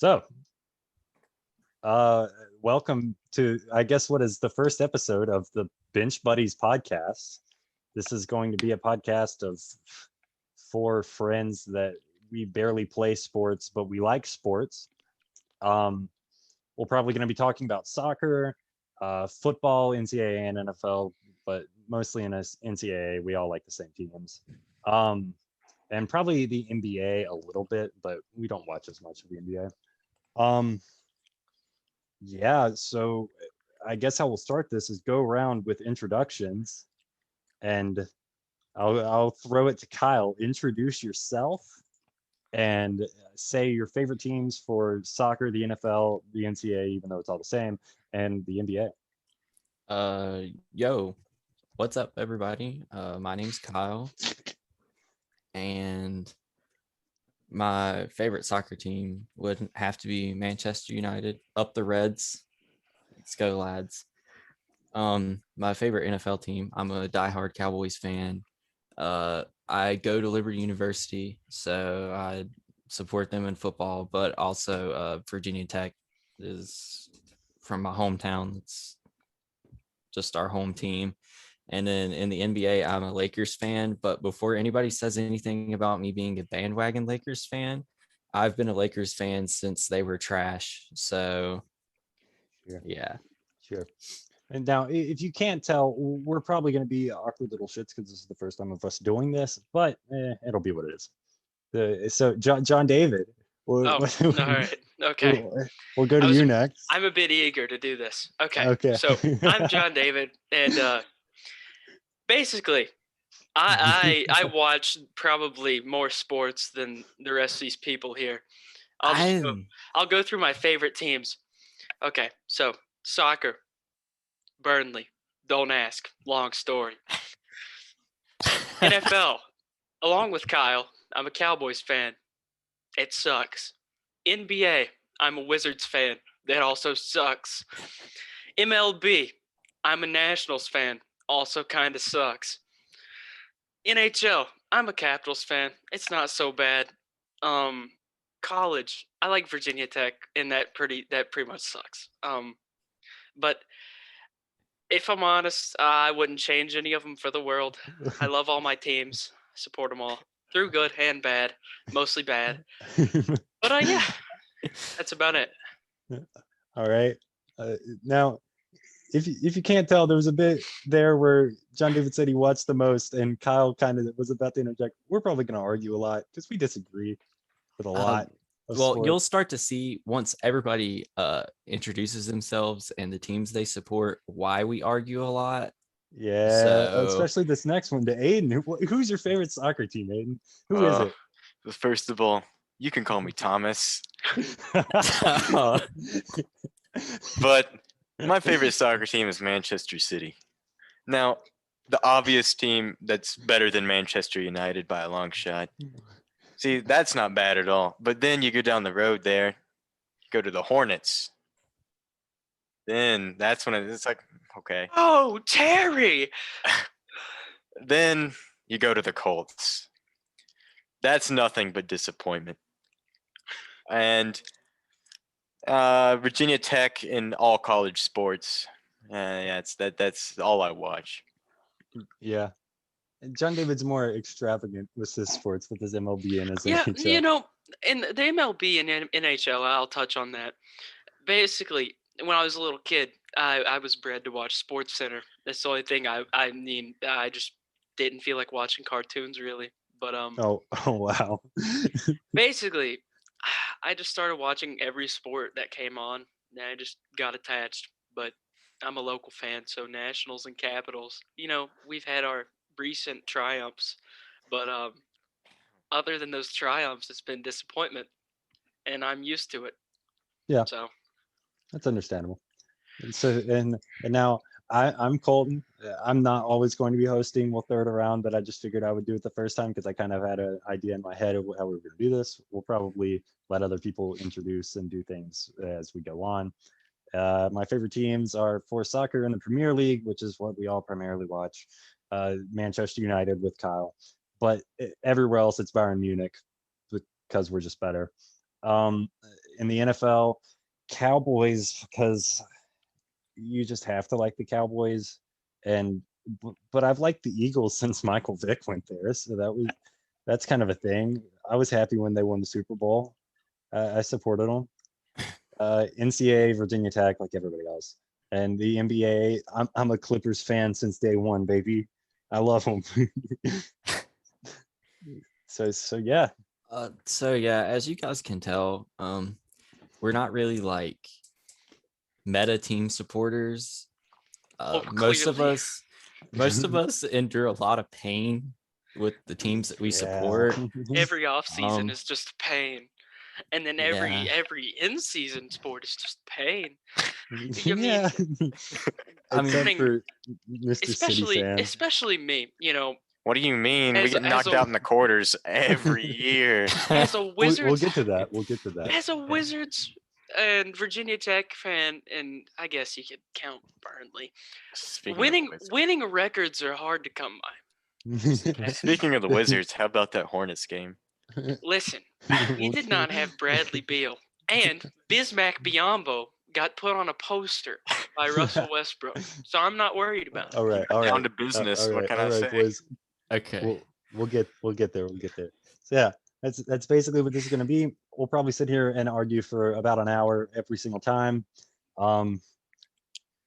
So, uh, welcome to, I guess, what is the first episode of the Bench Buddies podcast. This is going to be a podcast of four friends that we barely play sports, but we like sports. Um, we're probably going to be talking about soccer, football, NCAA, and NFL, but mostly in NCAA, we all like the same teams. Um, and probably the NBA a little bit, but we don't watch as much of the NBA. Yeah, so I guess how we'll start this is go around with introductions, and I'll throw it to Kyle. Introduce yourself and say your favorite teams for soccer, the NFL, the NCAA, even though it's all the same, and the NBA. Yo, what's up, everybody? My name's Kyle, and my favorite soccer team would have to be Manchester United. Up the Reds. Let's go, lads. My favorite NFL team. I'm a diehard Cowboys fan. I go to Liberty University, so I support them in football, but also Virginia Tech is from my hometown. It's just our home team. And then in the NBA, I'm a Lakers fan. But before anybody says anything about me being a bandwagon Lakers fan, I've been a Lakers fan since they were trash. So, Sure. yeah. Sure. And now, if you can't tell, we're probably going to be awkward little shits because this is the first time of us doing this, but it'll be what it is. So, John David, Oh, all right. Okay. we'll go to you next. I'm a bit eager to do this. Okay. Okay. So I'm John David, and basically, I watch probably more sports than the rest of these people here. I'll go through my favorite teams. Okay. So soccer, Burnley. Don't ask. Long story. NFL. Along with Kyle, I'm a Cowboys fan. It sucks. NBA, I'm a Wizards fan. That also sucks. MLB, I'm a Nationals fan. Also kind of sucks. NHL, I'm a Capitals fan. It's not so bad. College, I like Virginia Tech, and that pretty much sucks. But if I'm honest, I wouldn't change any of them for the world. I love all my teams. Support them all through good and bad, mostly bad. But yeah, that's about it. All right. Now, if you can't tell, there was a bit there where John David said he watched the most, and Kyle kind of was about to interject. We're probably going to argue a lot because we disagree with a lot. Well, you'll start to see once everybody introduces themselves and the teams they support why we argue a lot. Yeah, especially this next one to Aiden. Who's your favorite soccer team, Aiden? Who is it? First of all, you can call me Thomas. But my favorite soccer team is Manchester City. Now, the obvious team that's better than Manchester United by a long shot. See, that's not bad at all. But then you go down the road there, go to the Hornets. Then that's when it's like, okay. Oh, Terry! Then you go to the Colts. That's nothing but disappointment. And Virginia Tech in all college sports. Yeah, that's all I watch. Yeah. John David's more extravagant with his sports, with his MLB and his NHL. You know, in the MLB and NHL, I'll touch on that. Basically, when I was a little kid, I was bred to watch Sports Center. That's the only thing I mean. I just didn't feel like watching cartoons really. But Oh wow. Basically, I just started watching every sport that came on, and I just got attached. But I'm a local fan, so Nationals and Capitals. You know, we've had our recent triumphs, but other than those triumphs, it's been disappointment, and I'm used to it. Yeah. So that's understandable. And now I'm Colton. I'm not always going to be hosting. We'll throw it around, but I just figured I would do it the first time because I kind of had an idea in my head of how we were going to do this. We'll probably let other people introduce and do things as we go on. My favorite teams are for soccer in the Premier League, which is what we all primarily watch. Manchester United with Kyle, but everywhere else it's Bayern Munich because we're just better. in the NFL, Cowboys, because you just have to like the Cowboys, and but I've liked the Eagles since Michael Vick went there, so that's kind of a thing. I was happy when they won the Super Bowl. I supported them. NCAA, Virginia Tech, like everybody else, and the NBA. I'm a Clippers fan since day one, baby. I love them. so yeah. So yeah, as you guys can tell, we're not really like meta team supporters. Well, Most of clearly. us endure a lot of pain with the teams that we Yeah. support. Every off season Um, is just pain, and then Yeah. every in season sport is just pain. Yeah. I mean, Except for Mr. City fan. Especially me. You know, What do you mean? We As- get as knocked a- out in the quarters every year. as a We'll Wizards, get to that. We'll get to that. as a Wizards and Virginia Tech fan, and I guess you could count Burnley. Speaking Winning records are hard to come by. Speaking of the Wizards, how about that Hornets game? Listen, we did not have Bradley Beal, and Bismack Biyombo got put on a poster by Russell Westbrook, so I'm not worried about it. All right. Down to business. What can I say? boys. okay. We'll get there. We'll get there. So yeah, that's basically what this is going to be. We'll probably sit here and argue for about an hour every single time.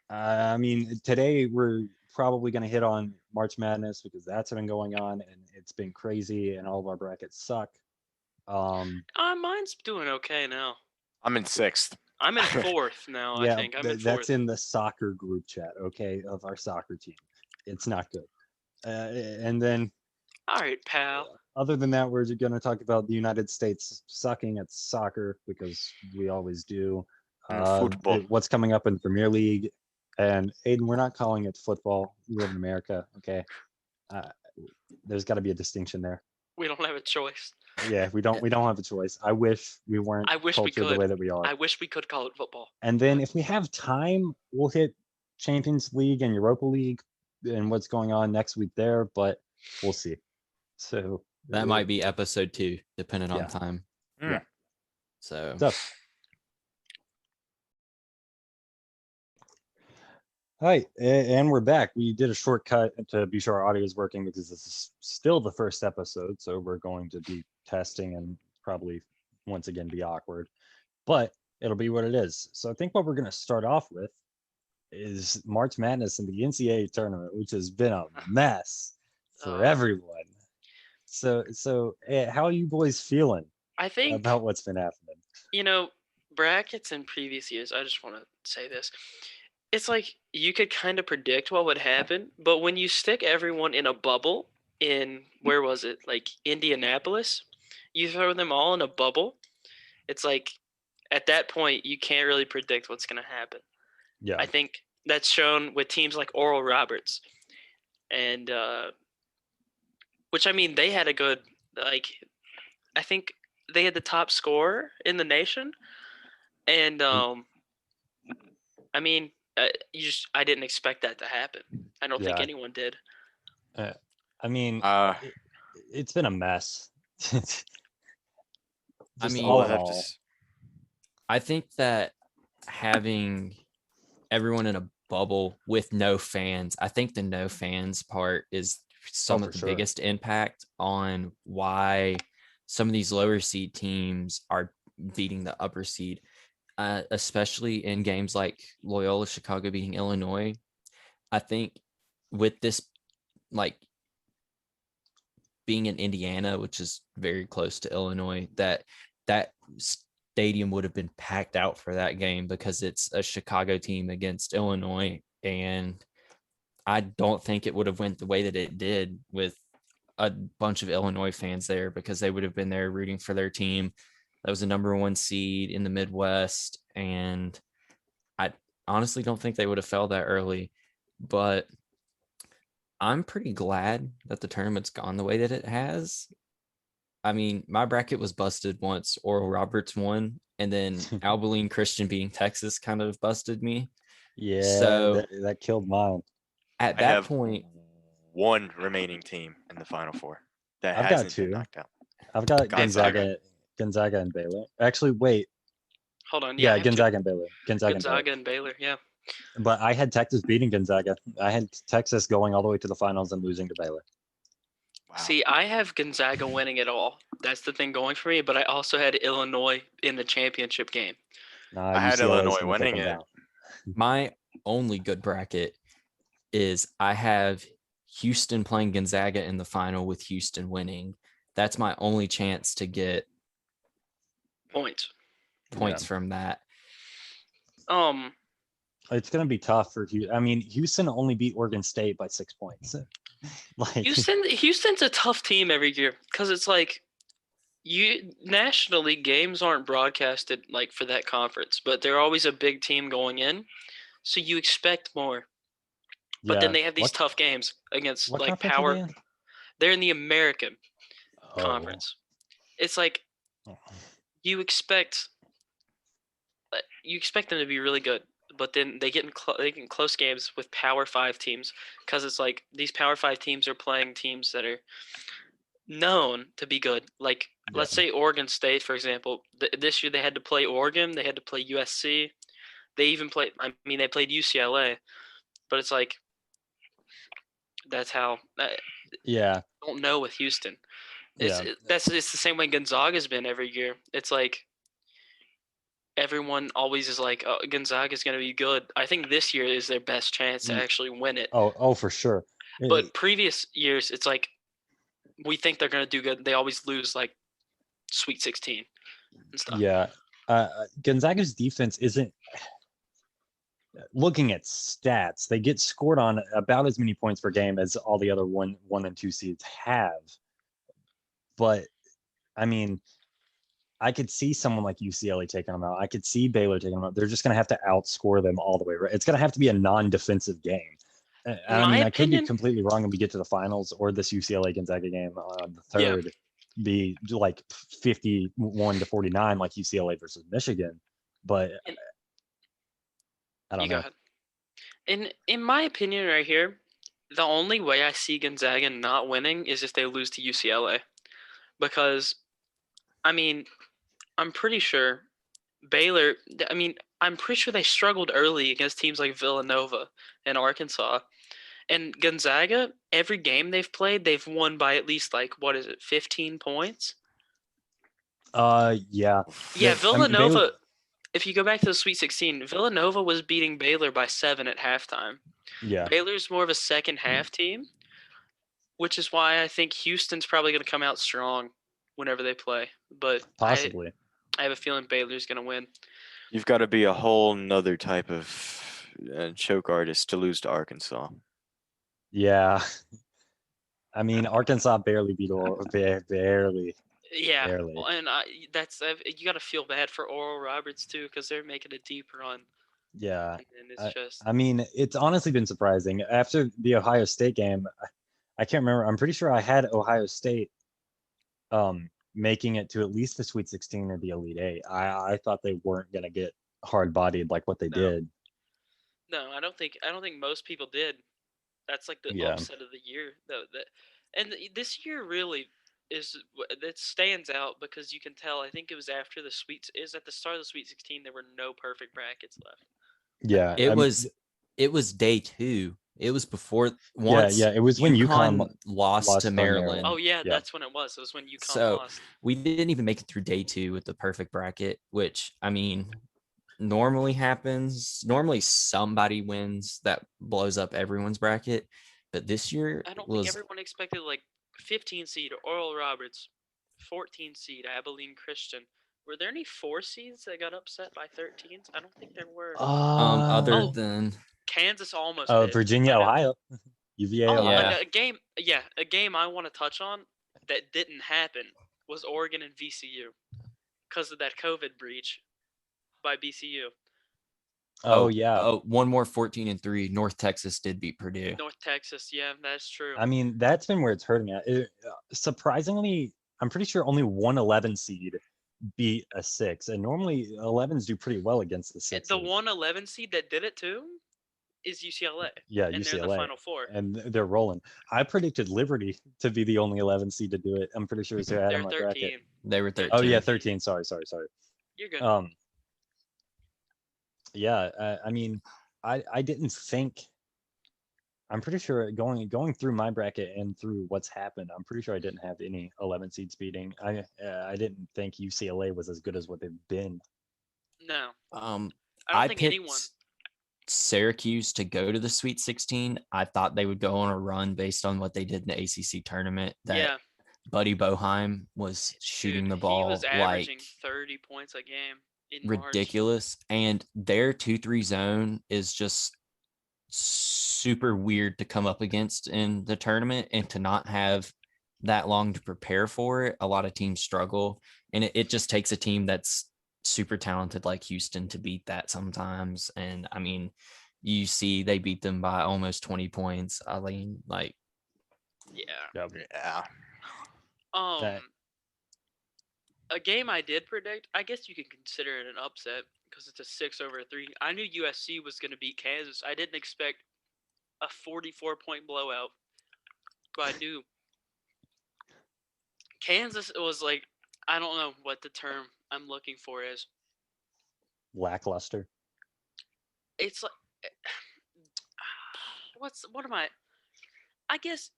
I mean, today we're probably going to hit on March Madness because that's been going on and it's been crazy and all of our brackets suck. Mine's doing okay now. I'm in 6th. I'm in 4th now. Yeah, I think I'm in 4th. that's in the soccer group chat, okay, of our soccer team. It's not good. And then All right, pal. other than that, we're going to talk about the United States sucking at soccer because we always do. Football. What's coming up in the Premier League. And Aiden, we're not calling it football. We live in America, okay? There's got to be a distinction there. We don't have a choice. Yeah, we don't have a choice. I wish we weren't I wish we cultured the could. way that we are. I wish we could call it football. And then if we have time, we'll hit Champions League and Europa League and what's going on next week there, but we'll see. So That might be episode 2, depending on Yeah. time. Yeah. So So, all right, and we're back. We did a shortcut to be sure our audio is working because this is still the first episode, so we're going to be testing and probably once again be awkward, but it'll be what it is. So I think what we're going to start off with is March Madness in the NCAA tournament, which has been a mess for everyone. So how are you boys feeling I think about what's been happening? Brackets in previous years. I just want to say this. It's like you could kind of predict what would happen, but when you stick everyone in a bubble in where was it? Like Indianapolis, you throw them all in a bubble. It's like at that point you can't really predict what's going to happen. Yeah, I think that's shown with teams like Oral Roberts, and which I mean they had a good I think they had the top scorer in the nation, and I mean. I didn't expect that to happen. I don't think Yeah. anyone did. I mean, it's been a mess. I Just mean, all we'll in have all. to s- I think that having everyone in a bubble with no fans, I think the no fans part is some for of the sure. biggest impact on why some of these lower seed teams are beating the upper seed, especially in games like Loyola Chicago beating Illinois. I think with this, like being in Indiana, which is very close to Illinois, that stadium would have been packed out for that game because it's a Chicago team against Illinois, and I don't think it would have went the way that it did with a bunch of Illinois fans there, because they would have been there rooting for their team that was the number 1 seed in the Midwest, and I honestly don't think they would have fell that early. But I'm pretty glad that the tournament's gone the way that it has. I mean, my bracket was busted once Oral Roberts won, and then Abilene Christian beating Texas kind of busted me. Yeah, So that killed mine. at I that have point, one remaining team in the Final Four that I've got hasn't been two. knocked out. I've got Gonzaga. Gonzaga and Baylor. Actually, wait. Hold on. Yeah, I have to- Gonzaga and Baylor. Gonzaga and Baylor. Gonzaga and Baylor. Yeah. But I had Texas beating Gonzaga. I had Texas going all the way to the finals and losing to Baylor. Wow. See, I have Gonzaga winning it all. That's the thing going for me. But I also had Illinois in the championship game. Nah, I had UCLA is Illinois gonna take winning them it. down. My only good bracket is I have Houston playing Gonzaga in the final with Houston winning. That's my only chance to get Points. points from that. It's gonna be tough for Houston. I mean, Houston only beat Oregon State by 6 points. Like Houston's a tough team every year because it's like nationally games aren't broadcasted like for that conference, but they're always a big team going in, so you expect more. But then yeah. they have these What- tough games against what like conference are power. they in? They're in the American Oh. conference. It's like you expect them to be really good, but then they get in close games with Power 5 teams because it's like these Power 5 teams are playing teams that are known to be good. Like let's say Oregon State, for example. This year they had to play Oregon, they had to play USC. They even played. I mean, they played UCLA, but it's like that's how. Yeah. I don't know with Houston. Yeah. It's the same way Gonzaga's been every year. It's like everyone always is like, oh, Gonzaga's going to be good. I think this year is their best chance to actually win it. Oh, for sure. But previous years, it's like we think they're going to do good. They always lose like Sweet 16 and stuff. Yeah. Gonzaga's defense isn't. Looking at stats, they get scored on about as many points per game as all the other one and two seeds have. But I mean, I could see someone like UCLA taking them out. I could see Baylor taking them out. They're just going to have to outscore them all the way. Right? It's going to have to be a non-defensive game. I mean, I could be completely wrong and we get to the finals, or this UCLA Gonzaga game on the third be like 51-49, like UCLA versus Michigan. But I don't know. Go ahead. In my opinion, right here, the only way I see Gonzaga not winning is if they lose to UCLA, because, I mean, I'm pretty sure Baylor. I mean, I'm pretty sure they struggled early against teams like Villanova and Arkansas, and Gonzaga. Every game they've played, they've won by at least 15 points. Yeah. Yeah, Villanova. I mean, if you go back to the Sweet 16, Villanova was beating Baylor by 7 at halftime. Yeah. Baylor's more of a second half team, which is why I think Houston's probably going to come out strong whenever they play. But possibly, I have a feeling Baylor's going to win. You've got to be a whole nother type of choke artist to lose to Arkansas. Yeah. I mean, Arkansas barely beat barely. Yeah, barely. And you got to feel bad for Oral Roberts too, because they're making a deep run. Yeah, and it's just. I mean, it's honestly been surprising after the Ohio State game. I can't remember. I'm pretty sure I had Ohio State, making it to at least the Sweet 16 or the Elite Eight. I thought they weren't gonna get hard bodied like what they did. No, I don't think most people did. That's like the upset of the year, though. And this year really it stands out because you can tell. I think it was after the at the start of the Sweet 16. There were no perfect brackets left. Yeah, it was day 2. It was before once. Yeah. It was when UConn lost to Maryland. Oh yeah, that's when it was. It was when UConn lost. We didn't even make it through day 2 with the perfect bracket, which I mean normally happens. Normally somebody wins that blows up everyone's bracket, but this year I don't think everyone expected 15 seed Oral Roberts, 14 seed Abilene Christian. Were there any 4 seeds that got upset by 13s? I don't think there were. Other than Kansas almost. Virginia, Ohio, UVA. Ohio. A game I want to touch on that didn't happen was Oregon and VCU because of that COVID breach by VCU. Oh yeah. One more 14-3. North Texas did beat Purdue. North Texas, yeah, that's true. I mean, that's been where it's hurting at. Surprisingly, I'm pretty sure only one 11 seed beat a 6, and normally 11s do pretty well against the 6. The 1-11 seed that did it too is UCLA. Yeah, and UCLA. They're in the Final Four. And they're rolling. I predicted Liberty to be the only 11 seed to do it. I'm pretty sure it's who I had on my 13. bracket. They were 13. Oh yeah, 13. Sorry. You're good. Yeah, I mean, I didn't think. I'm pretty sure going through my bracket and through what's happened, I'm pretty sure I didn't have any 11 seeds beating. I didn't think UCLA was as good as what they've been. No, I I don't think picked anyone. Syracuse to go to the Sweet 16. I thought they would go on a run based on what they did in the ACC tournament. That Yeah, Buddy Boeheim was shooting dude, the he was ball averaging like 30 points a game in March. ridiculous, and their 2-3 zone is just super weird to come up against in the tournament, and to not have that long to prepare for it. A lot of teams struggle, and it just takes a team that's super talented like Houston to beat that sometimes. And I mean, you see they beat them by almost 20 points. I mean, like, Yeah. Yeah. That- A game I did predict, I guess you can consider it an upset because it's a 6-3. I knew USC was going to beat Kansas. I didn't expect a 44-point blowout, but I knew Kansas was like, I don't know what the term I'm looking for is. lackluster. It's like, what am I guess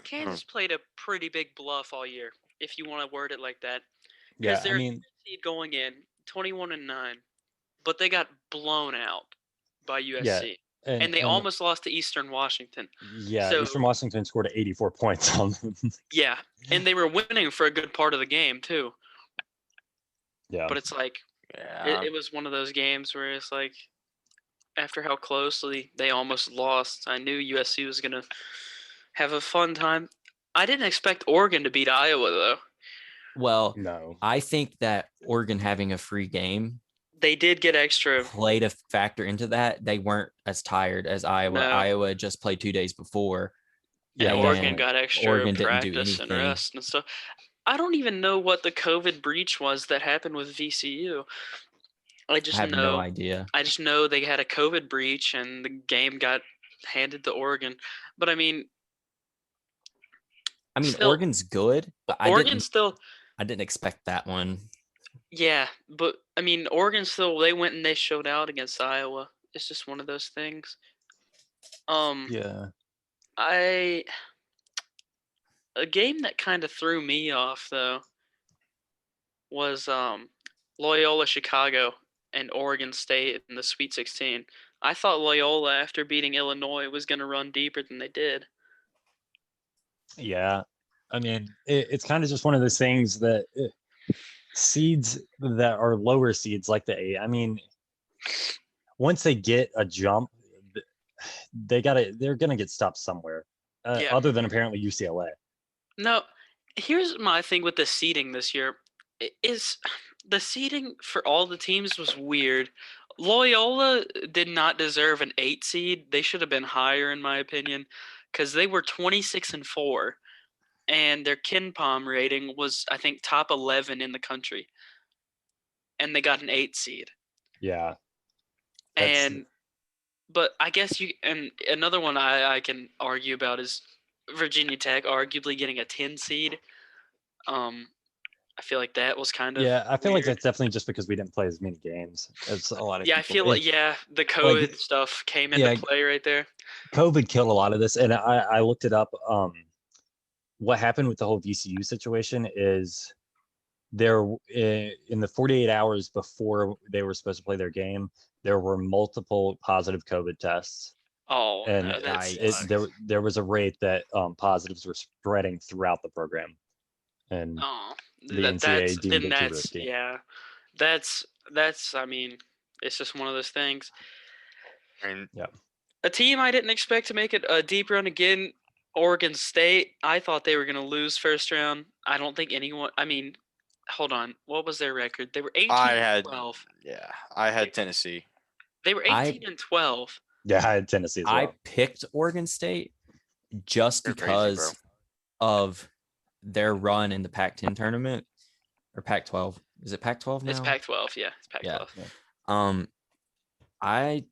Kansas played a pretty big bluff all year, if you want to word it like that. Yeah, Because I they're mean, seed going in 21-9, but they got blown out by USC. Yeah, And they almost lost to Eastern Washington. yeah, So- Eastern Washington scored 84 points on them. Yeah, and they were winning for a good part of the game too. Yeah, But it's like Yeah. it was one of those games where it's like, after how closely they almost lost, I knew USC was gonna have a fun time. I didn't expect Oregon to beat Iowa though. well, no. I think that Oregon having a free game They did get extra. played a factor into that. They weren't as tired as Iowa. No. Iowa just played 2 days before. Yeah, And and Oregon definitely. got extra Oregon didn't do practice and anything. rest and stuff. I don't even know what the COVID breach was that happened with VCU. I I just have know. no idea. I just know they had a COVID breach and the game got handed to Oregon. But I mean, still- Oregon's good, but Oregon still, I didn't expect that one. yeah. But I mean, Oregon still, they went and they showed out against Iowa. It's just one of those things. Yeah. A game that kind of threw me off though was Loyola Chicago and Oregon State in the Sweet 16. I thought Loyola, after beating Illinois, was going to run deeper than they did. Yeah. I mean, it's kind of just one of those things that seeds that are lower seeds like the A. I mean, once they get a jump, they're gonna get stopped somewhere. Yeah. Other than apparently UCLA. No, here's my thing with the seeding this year. Is the seeding for all the teams was weird. Loyola did not deserve an 8 seed. They should have been higher, in my opinion, because they were 26-4, and their KenPom rating was, I think, top 11 in the country, and they got an 8 seed. Yeah. That's- But I guess and another one I can argue about is Virginia Tech arguably getting a 10 seed. I feel like that was kind of Yeah, I feel like weird. that's definitely just because we didn't play as many games as a lot of Yeah, people. I feel like the COVID stuff came into play right there. COVID killed a lot of this, and I looked it up. What happened with the whole VCU situation is there in the 48 hours before they were supposed to play their game, there were multiple positive COVID tests, Oh, and no, that's there was a rate that positives were spreading throughout the program, and the NCAA deemed it too risky. Yeah, that's I mean, it's just one of those things. And A team I didn't expect to make it a deep run again, Oregon State. I thought they were going to lose first round. I don't think anyone. I mean, hold on. What was their record? They were 18-12. I had Tennessee. They were 18-12. Yeah, I had Tennessee as well. I picked Oregon State just You're crazy, because of their run in the Pac-10 tournament or Pac-12. Is it Pac-12 now? It's Pac-12. Yeah, it's Pac-12. Yeah. I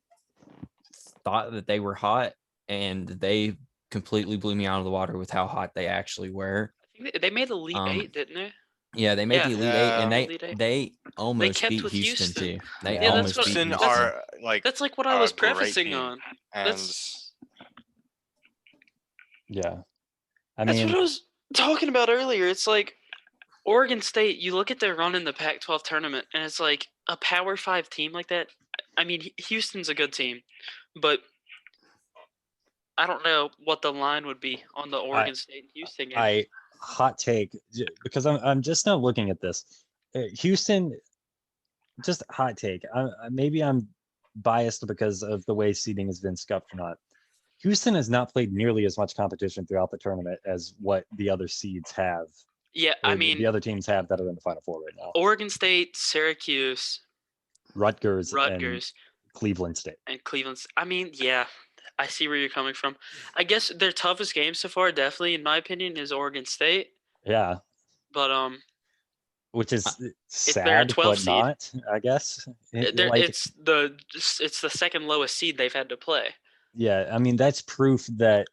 thought that they were hot, and they completely blew me out of the water with how hot they actually were. I think they made the Elite 8, didn't they? Yeah, they made the Elite 8, and Elite 8. they almost kept beat with Houston, Houston. too. They Yeah, almost beat Houston Houston. are like That's like what I a was great prefacing team, on. and That's yeah. I that's what mean, I was talking about earlier. It's like Oregon State. You look at their run in the Pac-12 tournament, and it's like a Power 5 team like that. I mean, Houston's a good team, but I don't know what the line would be on the Oregon State and Houston game. hot take because I'm just now looking at this. Houston, just hot take. Maybe I'm biased because of the way seeding has been scuffed or not. Houston has not played nearly as much competition throughout the tournament as what the other seeds have. Yeah, Or I mean, the other teams have that are in the Final Four right now. Oregon State, Syracuse, Rutgers, and Rutgers, Cleveland State. and Cleveland. I mean, yeah, I see where you're coming from. I guess their toughest game so far, definitely in my opinion, is Oregon State. Yeah, But which is they're a sad, 12 but seed. not, I guess. It's the second lowest seed they've had to play. Yeah, I mean that's proof that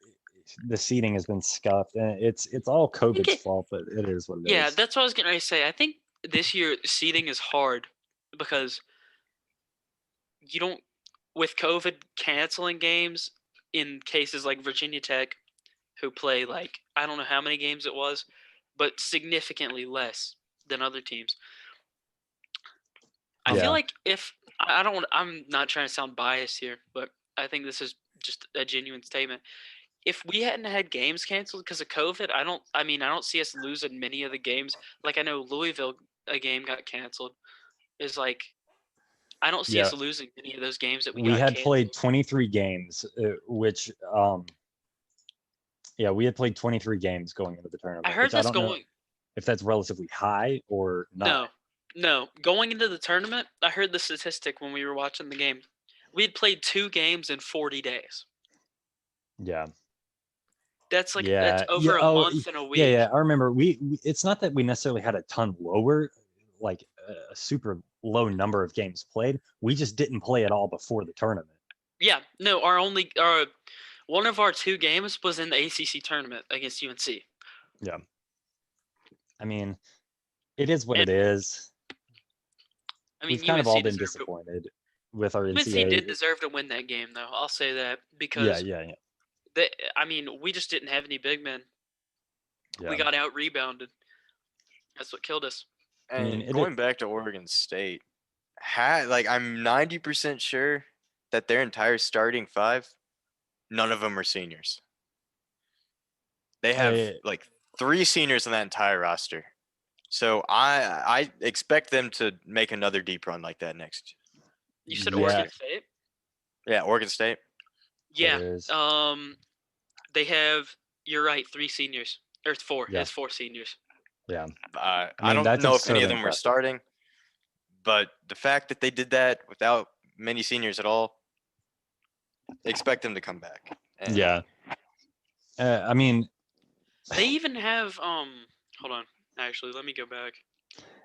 the seating has been scuffed, and it's all COVID's fault, but it is what it is. Yeah, that's what I was getting ready to say. I think this year seeding is hard because you don't, with COVID canceling games in cases like Virginia Tech, who play like I don't know how many games it was, but significantly less than other teams. I feel like if I don't, I'm not trying to sound biased here, but I think this is just a genuine statement. If we hadn't had games canceled because of COVID, I don't see us losing many of the games. Like I know Louisville, a game got canceled. Is like I don't see us losing any of those games that we got had canceled. played 23 games, which we had played 23 games going into the tournament. I heard that's this know going. if that's relatively high or not. No. Going into the tournament, I heard the statistic when we were watching the game. We had played 2 games in 40 days. Yeah. That's like that's over a month and a week. Yeah. I remember we it's not that we necessarily had a ton lower, like a super low number of games played. We just didn't play at all before the tournament. Yeah, no, one of our 2 games was in the ACC tournament against UNC. Yeah. I mean, it is what it is. I mean, we've kind of all been deserved disappointed with our UNC NCAA. did deserve to win that game, though. I'll say that because Yeah. we just didn't have any big men. Yeah. We got out rebounded. That's what killed us. And going back to Oregon State, I'm 90% sure that their entire starting 5, none of them are seniors. They have like 3 seniors on that entire roster. So I expect them to make another deep run like that next. You said Oregon State? Yeah, Oregon State. Yeah. They have, you're right, 3 seniors. Or 4. Yeah. It's 4 seniors. Yeah. I don't know if any of them were starting, but the fact that they did that without many seniors at all, expect them to come back. And I mean, they even have hold on. Actually, let me go back.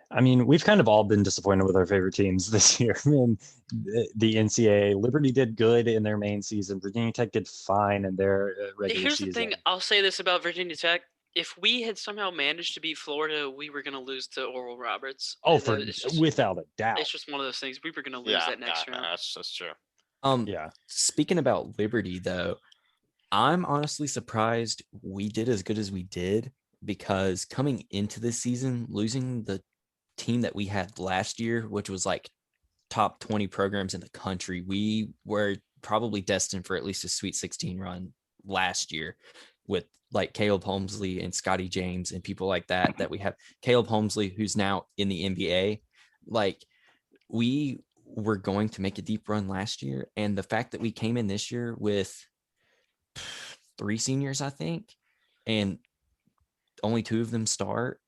I mean, we've kind of all been disappointed with our favorite teams this year. I mean, the NCAA, Liberty did good in their main season. Virginia Tech did fine in their regular Here's season. the thing. I'll say this about Virginia Tech. If we had somehow managed to beat Florida, we were going to lose to Oral Roberts. Oh, without a doubt. It's just one of those things. We were going to lose that next round. That's true. Speaking about Liberty, though, I'm honestly surprised we did as good as we did, because coming into this season, losing the team that we had last year, which was like top 20 programs in the country, we were probably destined for at least a Sweet 16 run last year with like Caleb Holmesley and Scotty James and people like that we have. Caleb Holmesley, who's now in the NBA, like we were going to make a deep run last year. And the fact that we came in this year with 3 seniors, I think, and only 2 of them start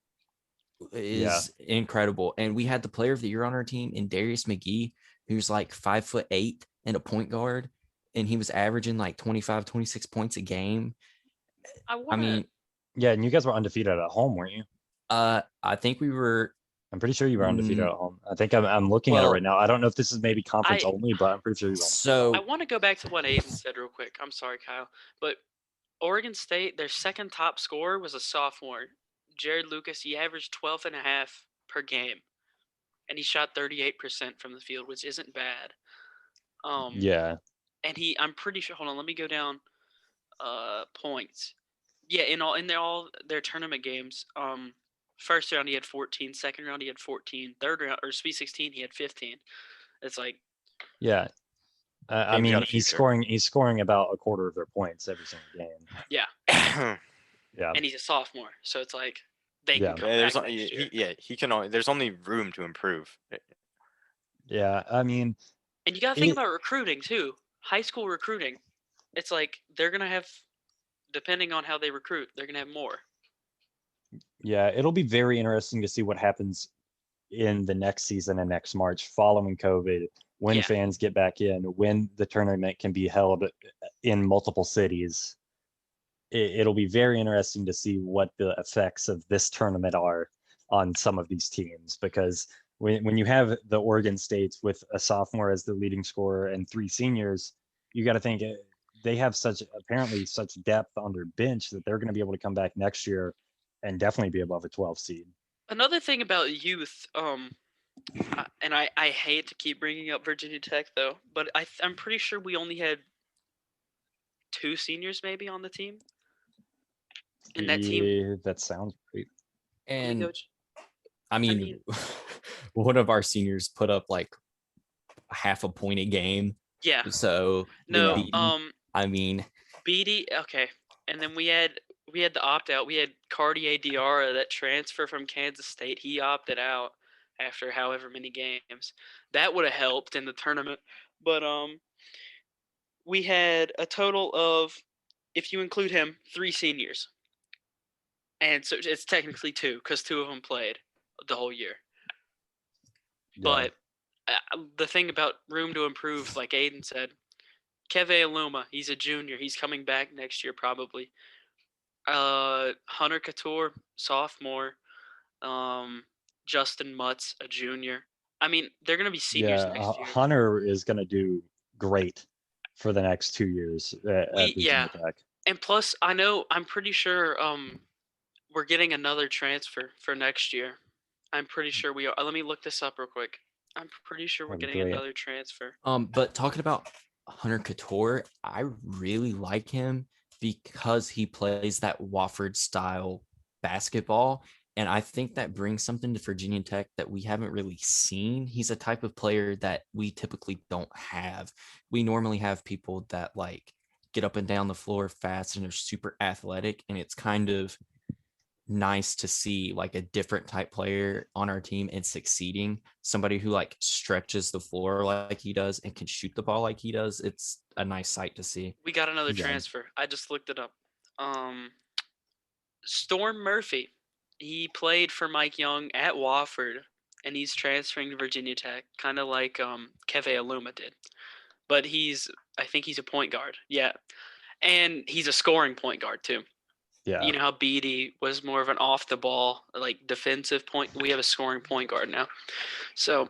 is incredible. And we had the player of the year on our team in Darius McGee, who's like 5'8" and a point guard, and he was averaging like 25, 26 points a game. I mean, and you guys were undefeated at home, weren't you? I think we were. I'm pretty sure you were undefeated at home. I think I'm looking at it right now. I don't know if this is maybe conference only, but I'm pretty sure you were. So I want to go back to what Aiden said real quick. I'm sorry, Kyle, but Oregon State, their second top scorer was a sophomore, Jared Lucas. He averaged 12.5 per game. and he shot 38% from the field, which isn't bad. Yeah. And I'm pretty sure. Hold on, let me go down. Points. Yeah, all their tournament games. First round he had 14. Second round he had 14. Third round or Sweet 16 he had 15. It's like Yeah. I Game's got mean, a he's future. scoring about a quarter of their points every single game. yeah, Yeah. and he's a sophomore, so it's like they Yeah. can come there's back o- next year. he can only, there's only room to improve. Yeah. I mean, And you got to think it, about recruiting too. High school recruiting. It's like they're gonna have, depending on how they recruit, they're gonna have more. yeah, it'll be very interesting to see what happens in the next season and next March following COVID, when Yeah. fans get back in, when the tournament can be held in multiple cities. It'll be very interesting to see what the effects of this tournament are on some of these teams, because when you have the Oregon States with a sophomore as the leading scorer and 3 seniors, you got to think they have apparently such depth on their bench that they're going to be able to come back next year and definitely be above a 12 seed. Another thing about youth, and I hate to keep bringing up Virginia Tech though, but I'm pretty sure we only had 2 seniors maybe on the team. And that team, Yeah, that sounds great. let me And go. I mean, mean- one of our seniors put up like half a point a game. Yeah. So No. Beatty, I mean, Beatty. Okay. And then we had the opt out. We had Cartier Diarra that transfer from Kansas State. He opted out after however many games. That would have helped in the tournament. But we had a total of, if you include him, 3 seniors. And so it's technically 2 because 2 of them played the whole year. Yeah. But the thing about room to improve, like Aiden said, Keve Aluma, he's a junior. He's coming back next year probably. Hunter Couture, sophomore. Justin Mutz, a junior. I mean, they're gonna be seniors next year. Hunter is going to do great for the next 2 years at Virginia Tech. And plus, I'm pretty sure we're getting another transfer for next year. I'm pretty sure we are. Let me look this up real quick. I'm pretty sure we're That'd be getting great. another transfer. but talking about Hunter Couture, I really like him because he plays that Wofford style basketball. And I think that brings something to Virginia Tech that we haven't really seen. He's a type of player that we typically don't have. We normally have people that like get up and down the floor fast and are super athletic. And it's kind of nice to see like a different type player on our team and succeeding. Somebody who like stretches the floor like he does and can shoot the ball like he does. It's a nice sight to see. We got another Yeah. transfer. I just looked it up. Storm Murphy. He played for Mike Young at Wofford, and he's transferring to Virginia Tech, kind of like Keve Aluma did. But I think he's a point guard. Yeah, and he's a scoring point guard too. Yeah. You know how Beatty was more of an off the ball, like defensive point. We have a scoring point guard now. So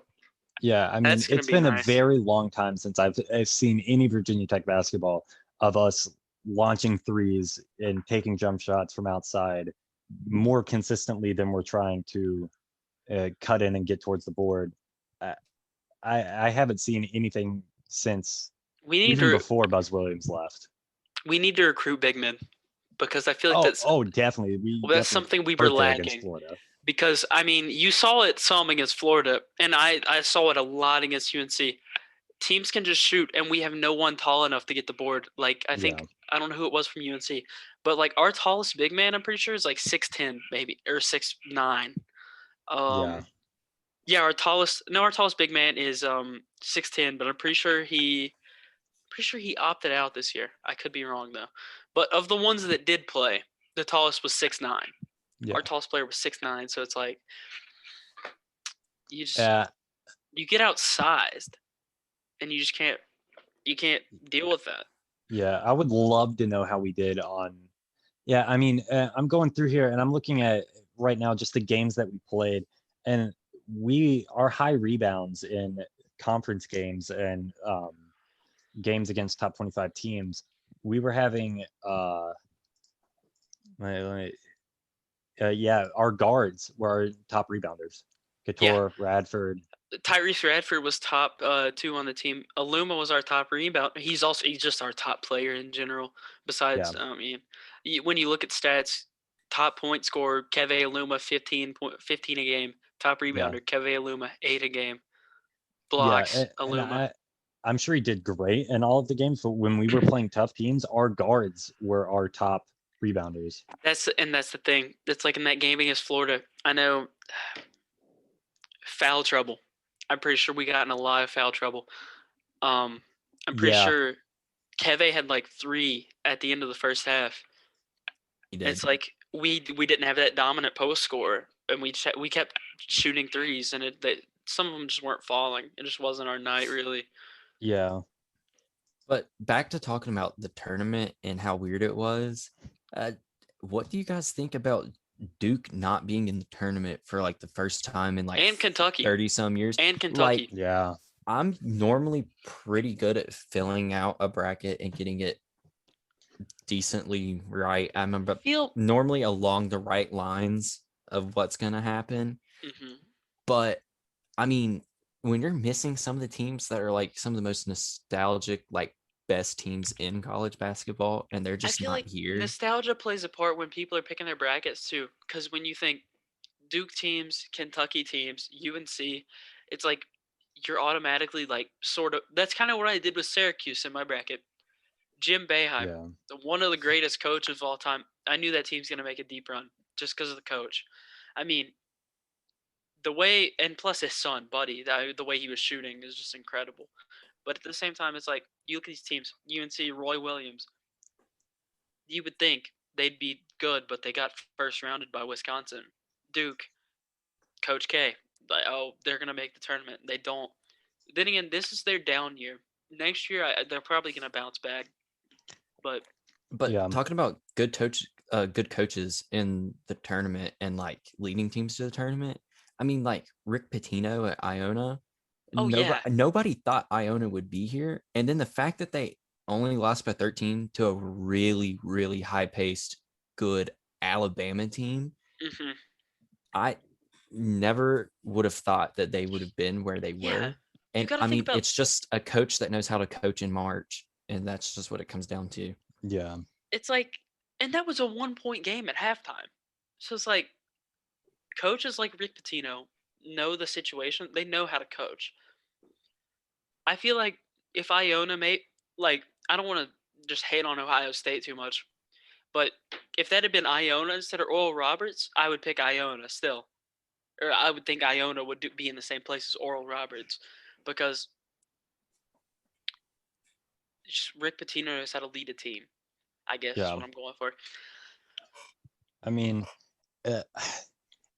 Yeah, I mean, That's gonna it's be been nice. a very long time since I've seen any Virginia Tech basketball of us launching threes and taking jump shots from outside more consistently than we're trying to cut in and get towards the board. I haven't seen anything since we need even to before Buzz Williams left. recruit big men because I feel like Definitely. that's definitely something we were hurt there against lacking. Florida. Because I mean, you saw it some against Florida, and I saw it a lot against UNC. Teams can just shoot, and we have no one tall enough to get the board. Like I think Yeah. I don't know who it was from UNC, but like our tallest big man, I'm pretty sure is like 6'10", maybe, or 6'9". Yeah. Yeah, our tallest big man is 6'10", but I'm pretty sure he opted out this year. I could be wrong though. But of the ones that did play, the tallest was 6'9". Yeah. Our tallest player was 6'9", so it's like you just Uh, you get outsized, and you just can't deal with that. Yeah, I would love to know how we did on. Yeah, I mean, I'm going through here and I'm looking at right now just the games that we played, and our high rebounds in conference games and games against top 25 teams. We were having yeah, our guards were our top rebounders. Couture, Radford. Tyrese Radford was top 2 on the team. Aluma was our top rebound. He's just our top player in general. Besides, when you look at stats, top point scorer Keve Aluma 15 a game. Top rebounder Keve Aluma 8 a game. Blocks and Aluma. I'm sure he did great in all of the games, but when we were playing tough teams, our guards were our top rebounders. That's the thing. It's like in that game against Florida. I know foul trouble. I'm pretty sure we got in a lot of foul trouble. I'm pretty sure Keve had like 3 at the end of the first half. He did. It's like we didn't have that dominant post scorer, and we kept shooting threes, and some of them just weren't falling. It just wasn't our night, really. Yeah. But back to talking about the tournament and how weird it was. What do you guys think about Duke not being in the tournament for like the first time in like And Kentucky 30 some years? and Kentucky. Yeah. I'm normally pretty good at filling out a bracket and getting it decently right. I remember normally along the right lines of what's going to happen. Mm-hmm. But I mean, when you're missing some of the teams that are like some of the most nostalgic, like best teams in college basketball, and they're just I feel not like here. Nostalgia plays a part when people are picking their brackets too. Because when you think Duke teams, Kentucky teams, UNC, it's like you're automatically like sort of. That's kind of what I did with Syracuse in my bracket. Jim Boeheim, one of the greatest coaches of all time. I knew that team's gonna make a deep run just because of the coach. I mean, the way, and plus his son, Buddy, the way he was shooting is just incredible. But at the same time, it's like you look at these teams, UNC, Roy Williams. You would think they'd be good, but they got first rounded by Wisconsin. Duke, Coach K, like, oh, they're gonna make the tournament. They don't. Then again, this is their down year. Next year, they're probably gonna bounce back. But talking about good coaches in the tournament and like leading teams to the tournament. I mean, like Rick Pitino at Iona. Nobody thought Iona would be here, and then the fact that they only lost by 13 to a really, really high-paced, good Alabama team. Mm-hmm. I never would have thought that they would have been where they were. And I mean, it's just a coach that knows how to coach in March, and that's just what it comes down to. Yeah. It's like, and that was a 1-point game at halftime. So it's like, coaches like Rick Pitino know the situation. They know how to coach. I feel like if Iona I don't want to just hate on Ohio State too much, but if that had been Iona instead of Oral Roberts, I would pick Iona still. Or I would think Iona would be in the same place as Oral Roberts, because just Rick Pitino knows how to lead a team, I guess is what I'm going for. I mean,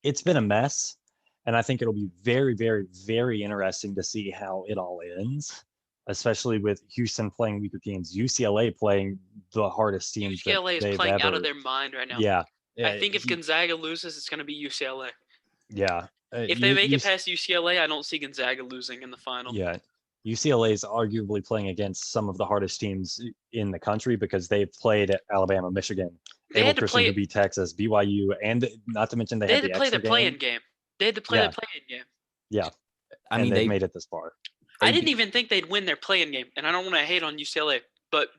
it's been a mess, and I think it'll be very, very, very interesting to see how it all ends, especially with Houston playing weaker teams, UCLA playing the hardest teams. UCLA is playing out of their mind right now. Yeah. I think if Gonzaga loses, it's going to be UCLA. Yeah. If they make it past UCLA, I don't see Gonzaga losing in the final. Yeah. UCLA is arguably playing against some of the hardest teams in the country because they've played Alabama, Michigan, Able Christian to beat Texas, BYU, and not to mention they had to play the play-in game. They had to play the play-in game. Yeah. I mean, they've made it this far. I didn't even think they'd win their play-in game, and I don't want to hate on UCLA, but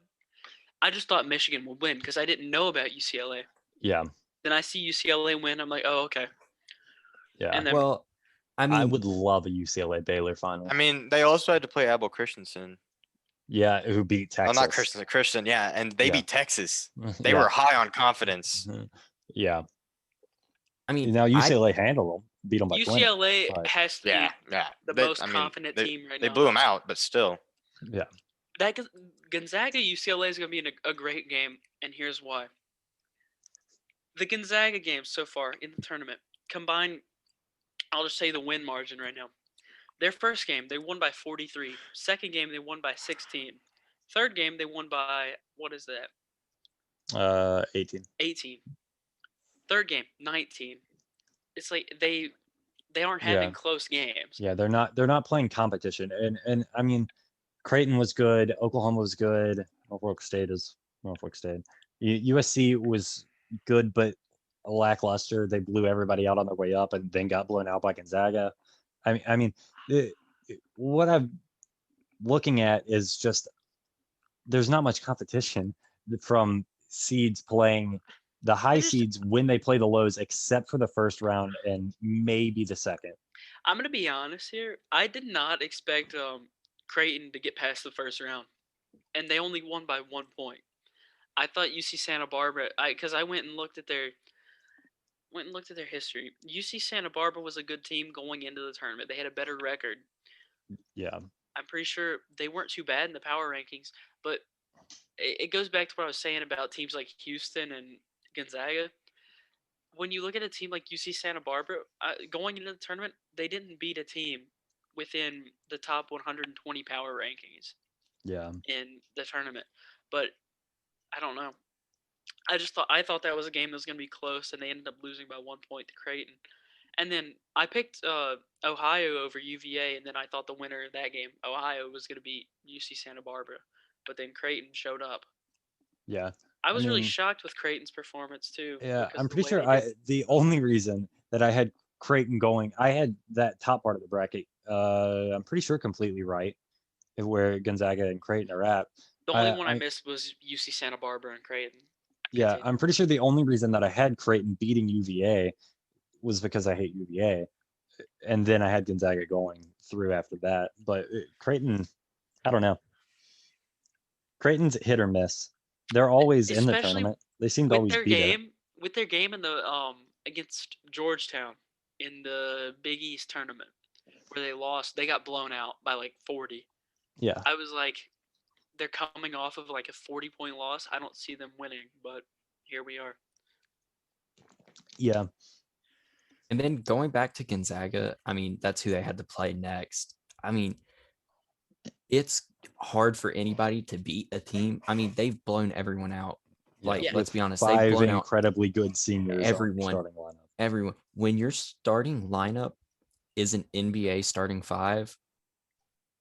I just thought Michigan would win because I didn't know about UCLA. Yeah. Then I see UCLA win. I'm like, oh, okay. Yeah. And then, well, I mean, I would love a UCLA Baylor final. I mean, they also had to play Abel Christensen. Yeah, who beat Texas. Oh, not Christian, yeah, and they beat Texas. They were high on confidence. Yeah. I mean, now UCLA handled them, beat them by UCLA 20, has to be the most confident team right now. They blew them out, but still. Yeah. That Gonzaga UCLA is going to be a great game, and here's why. The Gonzaga games so far in the tournament combined, I'll just say the win margin right now. Their first game, they won by 43. Second game, they won by 16. Third game, they won by, what is that? 18. 18. Third game, 19. It's like they aren't having close games. Yeah, they're not playing competition. And I mean, Creighton was good, Oklahoma was good, Norfolk State is Norfolk State. USC was good, but lackluster. They blew everybody out on their way up and then got blown out by Gonzaga. I mean, what I'm looking at is just there's not much competition from seeds playing the high seeds when they play the lows, except for the first round and maybe the second. I'm gonna be honest here. I did not expect Creighton to get past the first round, and they only won by 1 point. I thought UC Santa Barbara. Because I went and looked at their history. UC Santa Barbara was a good team going into the tournament. They had a better record. Yeah. I'm pretty sure they weren't too bad in the power rankings, but it goes back to what I was saying about teams like Houston and Gonzaga. When you look at a team like UC Santa Barbara, going into the tournament, they didn't beat a team within the top 120 power rankings Yeah. in the tournament. But I don't know. I thought that was a game that was going to be close, and they ended up losing by 1 point to Creighton. And then I picked Ohio over UVA, and then I thought the winner of that game, Ohio, was going to beat UC Santa Barbara. But then Creighton showed up. Yeah. I was really mean, shocked with Creighton's performance too. Yeah, because I'm of the pretty way sure they did. the only reason that I had Creighton going, I had that top part of the bracket. I'm pretty sure completely right, where Gonzaga and Creighton are at. The only one I missed was UC Santa Barbara and Creighton. Yeah, Continue. I'm pretty sure the only reason that I had Creighton beating UVA was because I hate UVA, and then I had Gonzaga going through after that. But Creighton, I don't know. Creighton's hit or miss. They're always in the Especially tournament. They seem to with always their be there. game, with their game in the against Georgetown in the Big East tournament where they lost. They got blown out by like 40. Yeah, I was like, they're coming off of like a 40-point loss. I don't see them winning, but here we are. yeah, And then going back to Gonzaga, I mean, that's who they had to play next. I mean, it's hard for anybody to beat a team. I mean, they've blown everyone out. Like, Yeah. let's be honest, they've five blown out incredibly good seniors on their everyone. starting lineup. everyone. When your starting lineup is an NBA starting five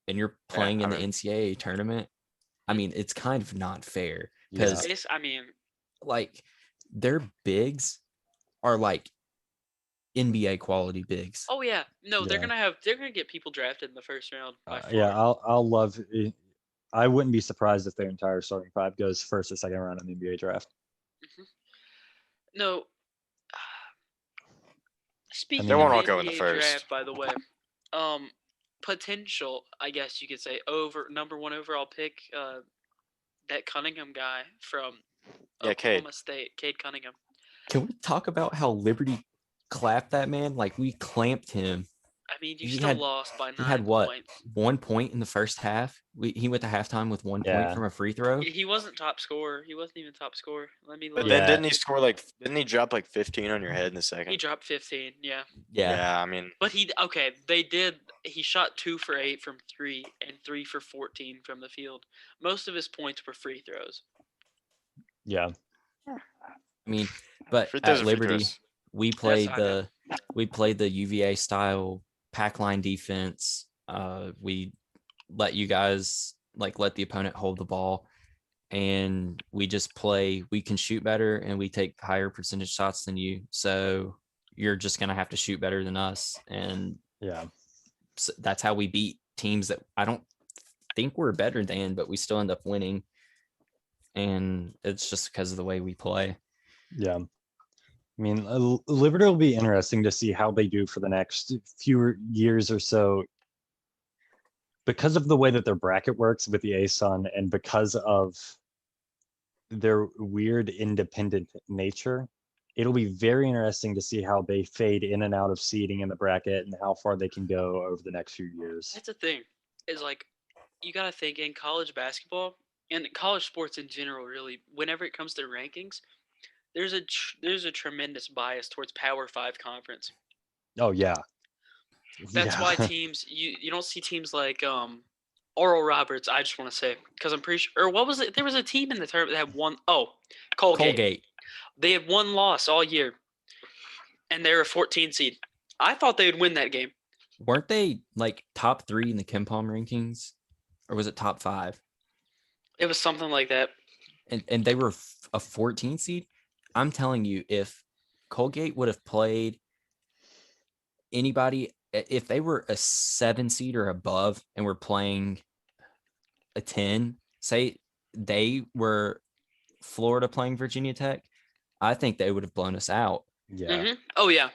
and you're playing in the NCAA tournament, I mean, it's kind of not fair because, I mean, like, their bigs are like NBA quality bigs. oh yeah, no, they're Yeah. gonna get people drafted in the first round by far. Yeah, I'll love. I wouldn't be surprised if their entire starting five goes first or second round in the NBA draft. No. Speaking They won't of all the go in the NBA first. draft, by the way, potential, I guess you could say, over number one overall pick, that Cunningham guy from Oklahoma State, Cade Cunningham. Can we talk about how Liberty clapped that man? Like, we clamped him. I mean, you He still had- lost by 9 He had what? points. 1 point in the first half. He went to halftime with 1 point Yeah. from a free throw. He wasn't top scorer. He wasn't even top scorer. Let me But look. then Yeah. didn't he drop like 15 on your head in the second? He dropped 15. Yeah. Yeah. I mean, But he shot 2 for 8 from 3 and 3 for 14 from the field. Most of his points were free throws. Yeah, I mean, but free throws at are free Liberty, throws. we played I know. the UVA style pack line defense. We let you guys let the opponent hold the ball, and we just play. We can shoot better, and we take higher percentage shots than you. So you're just gonna have to shoot better than us, and yeah, so that's how we beat teams that I don't think we're better than, but we still end up winning. And it's just because of the way we play. yeah. I mean, Liberty will be interesting to see how they do for the next few years or so, because of the way that their bracket works with the ASUN and because of their weird independent nature. It'll be very interesting to see how they fade in and out of seeding in the bracket and how far they can go over the next few years. That's the thing. Is like you got to think in college basketball and college sports in general. Really, whenever it comes to rankings, there's a tremendous bias towards Power 5 conference. Oh yeah. That's Yeah. why teams you don't see teams like Oral Roberts. I just want to say because I'm pretty sure. Or what was it? There was a team in the tournament that had one. Oh, Colgate. They had one loss all year, and they're a 14 seed. I thought they would win that game. Weren't they like top 3 in the KenPom rankings, or was it top 5? It was something like that. And they were a 14 seed. I'm telling you, if Colgate would have played anybody if they were a 7 seed or above and were playing a 10, say they were Florida playing Virginia Tech, I think they would have blown us out. Yeah. Mhm. Oh yeah.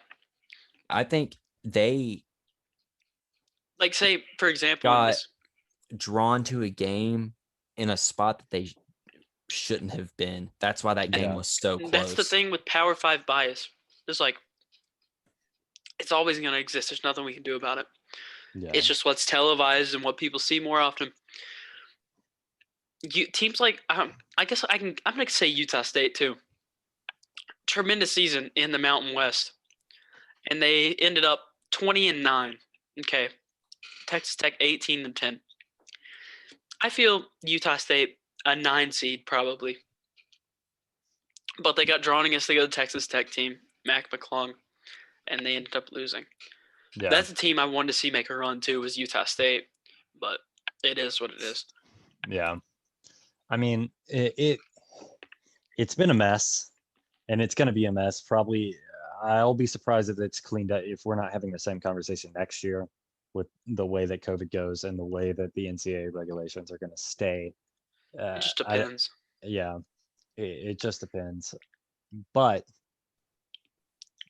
I think they Like say for example in got this. drawn to a game in a spot that they shouldn't have been. That's why that game Yeah. was so close. That's the thing with Power 5 bias. It's like it's always going to exist. There's nothing we can do about it. Yeah. It's just what's televised and what people see more often. Teams like I guess I'm going to say Utah State too. Tremendous season in the Mountain West, and they ended up 20-9. Okay, Texas Tech 18-10. I feel Utah State a 9 seed probably, but they got drawn against the good Texas Tech team, Mac McClung, and they ended up losing. Yeah. That's a team I wanted to see make a run too, was Utah State, but it is what it is. Yeah. I mean, it's been a mess, and it's going to be a mess. Probably, I'll be surprised if it's cleaned up, if we're not having the same conversation next year with the way that COVID goes and the way that the NCAA regulations are going to stay. It just depends. Yeah, it just depends. But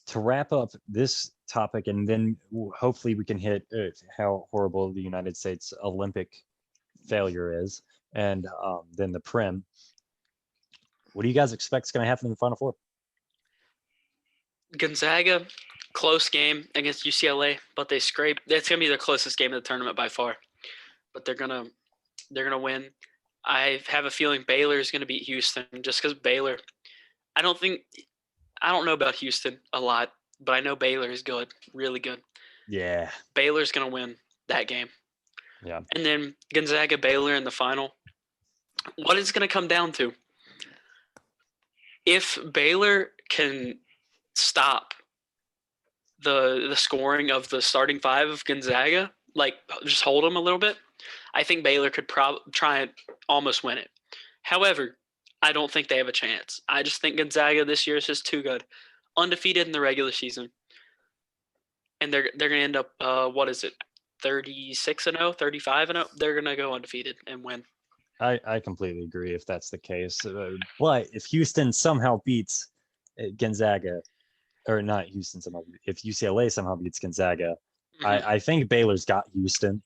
to wrap up this topic, and then hopefully we can hit how horrible the United States Olympic failure is, and then the Prim. What do you guys expect is going to happen in the Final Four? Gonzaga, close game against UCLA, but they scraped. That's gonna be their closest game of the tournament by far. But they're gonna win. I have a feeling Baylor is gonna beat Houston just because Baylor. I don't know about Houston a lot, but I know Baylor is good, really good. Yeah. Baylor's gonna win that game. Yeah. And then Gonzaga Baylor in the final. What it's gonna come down to? If Baylor can stop the scoring of the starting five of Gonzaga, like just hold them a little bit, I think Baylor could try and almost win it. However, I don't think they have a chance. I just think Gonzaga this year is just too good, undefeated in the regular season, and they're going to end up 36-0, 35-0. They're going to go undefeated and win. I completely agree if that's the case. But if Houston somehow beats Gonzaga, or not Houston somehow, if UCLA somehow beats Gonzaga, I think Baylor's got Houston.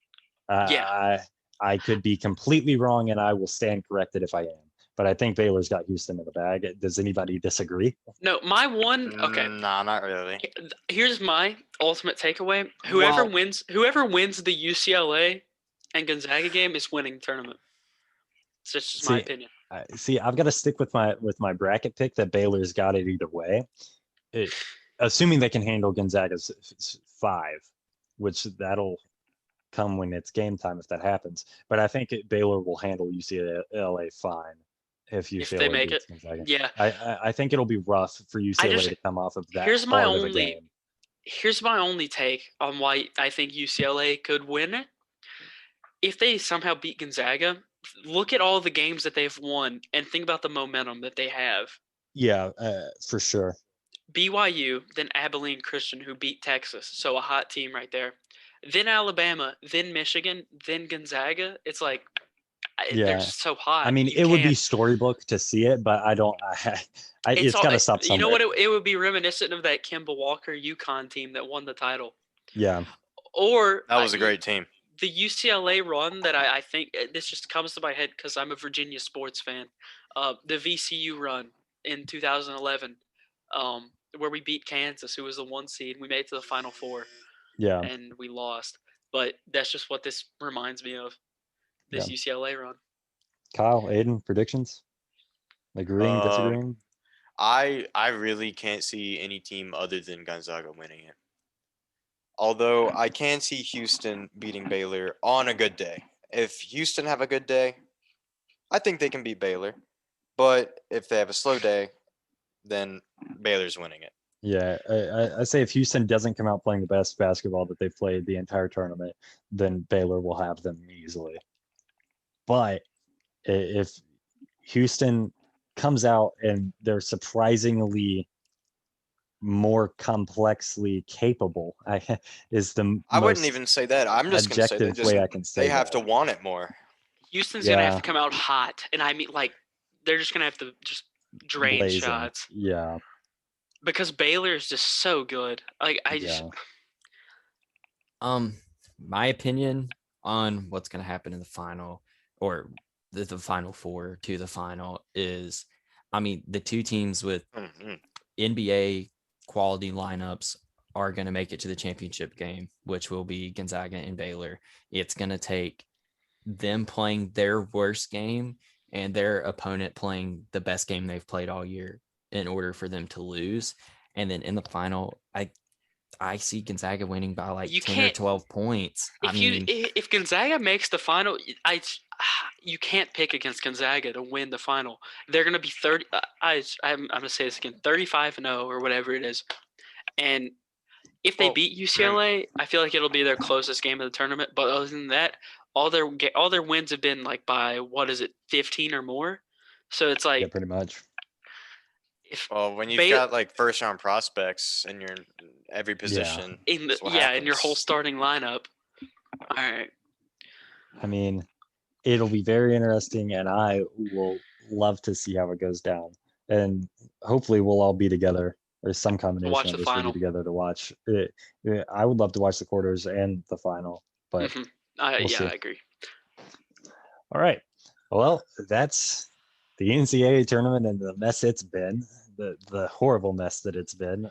Yeah. I could be completely wrong, and I will stand corrected if I am. But I think Baylor's got Houston in the bag. Does anybody disagree? No, my one. Okay. Nah, not really. Here's my ultimate takeaway. Whoever wins the UCLA and Gonzaga game is winning the tournament. It's just my opinion. See, I've got to stick with my bracket pick that Baylor's got it either way. Assuming they can handle Gonzaga's 5, which that'll come when it's game time if that happens. But I think Baylor will handle UCLA fine if they make it. Gonzaga. Yeah. I think it'll be rough for UCLA to come off of that hard of a game. Here's my only take on why I think UCLA could win it. If they somehow beat Gonzaga, look at all the games that they've won and think about the momentum that they have. Yeah, for sure. BYU, then Abilene Christian, who beat Texas. So a hot team right there. Then Alabama, then Michigan, then Gonzaga. It's like they're just so hot. I mean, it would be storybook to see it, but I don't. It's got to stop somewhere. You know what? It would be reminiscent of that Kemba Walker UConn team that won the title. Yeah. Or that was a great team. The UCLA run that I think this just comes to my head because I'm a Virginia sports fan. The VCU run in 2011, where we beat Kansas, who was the 1 seed. We made it to the Final Four. Yeah. And we lost. But that's just what this reminds me of. This UCLA run. Kyle, Aiden, predictions? Agreeing, disagreeing? I really can't see any team other than Gonzaga winning it. Although I can see Houston beating Baylor on a good day. If Houston have a good day, I think they can beat Baylor. But if they have a slow day, then Baylor's winning it. Yeah, I say if Houston doesn't come out playing the best basketball that they've played the entire tournament, then Baylor will have them easily. But if Houston comes out and they're surprisingly more complexly capable. Is the I wouldn't most even say that. I'm just going to say objective way I can say they have that. to want it more. Houston's gonna have Yeah. to come out hot, and I mean, like, they're just gonna have to just drain Blazing. shots Yeah. because Baylor is just so good. Like, I just Yeah. My opinion on what's going to happen in the final, or the final four to the final, is, I mean, the two teams with Mhm. NBA quality lineups are going to make it to the championship game, which will be Gonzaga and Baylor. It's going to take them playing their worst game and their opponent playing the best game they've played all year in order for them to lose. And then in the final, I see Gonzaga winning by like You 10 or can't- 12 points. if Gonzaga makes the final, you can't pick against Gonzaga to win the final. They're gonna be 30. I'm gonna say this again, 35-0 or whatever it is, and if they Well, beat UCLA, I feel like it'll be their closest game of the tournament. But other than that, all their wins have been like by 15 or more. So it's like Yeah, pretty much. if Well, when you've Bay- got like first round prospects and you're in every position, in that's what in your whole happens. starting lineup. All right. I mean, it'll be very interesting, and I will love to see how it goes down. And hopefully, we'll all be together, or some combination watch of the us will be final. together to watch it. I would love to watch the quarters and the final, but Mhm. we'll see. I agree. All right. Well, that's the NCAA tournament and the mess it's been, the horrible mess that it's been.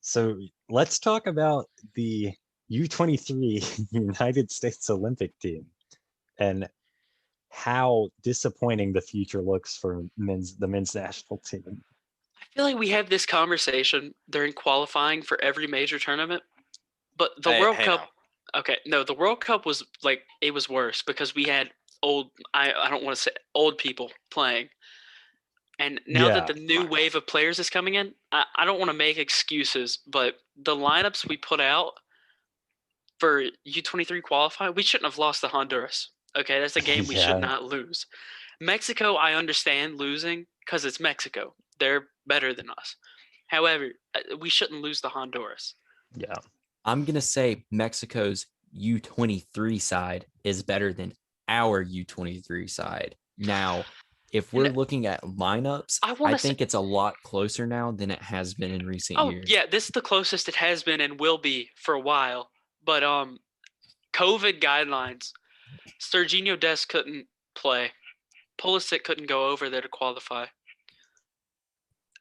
So let's talk about the U23 United States Olympic team and how disappointing the future looks for the men's national team. I feel like we have this conversation during qualifying for every major tournament, but the World Cup. now. Okay, no, the World Cup was like it was worse because we had old. I don't want to say old people playing, and now that Yeah. the new wave of players is coming in, I don't want to make excuses, but the lineups we put out for U23 qualifying, we shouldn't have lost to Honduras. Okay, that's a game we should Yeah. not lose. Mexico, I understand losing because it's Mexico. They're better than us. However, we shouldn't lose to Honduras. Yeah. I'm going to say Mexico's U23 side is better than our U23 side. Now, if we're looking at lineups, I think it's a lot closer now than it has been in recent years. Yeah, this is the closest it has been and will be for a while. But COVID guidelines, Serginho Dest couldn't play. Pulisic couldn't go over there to qualify.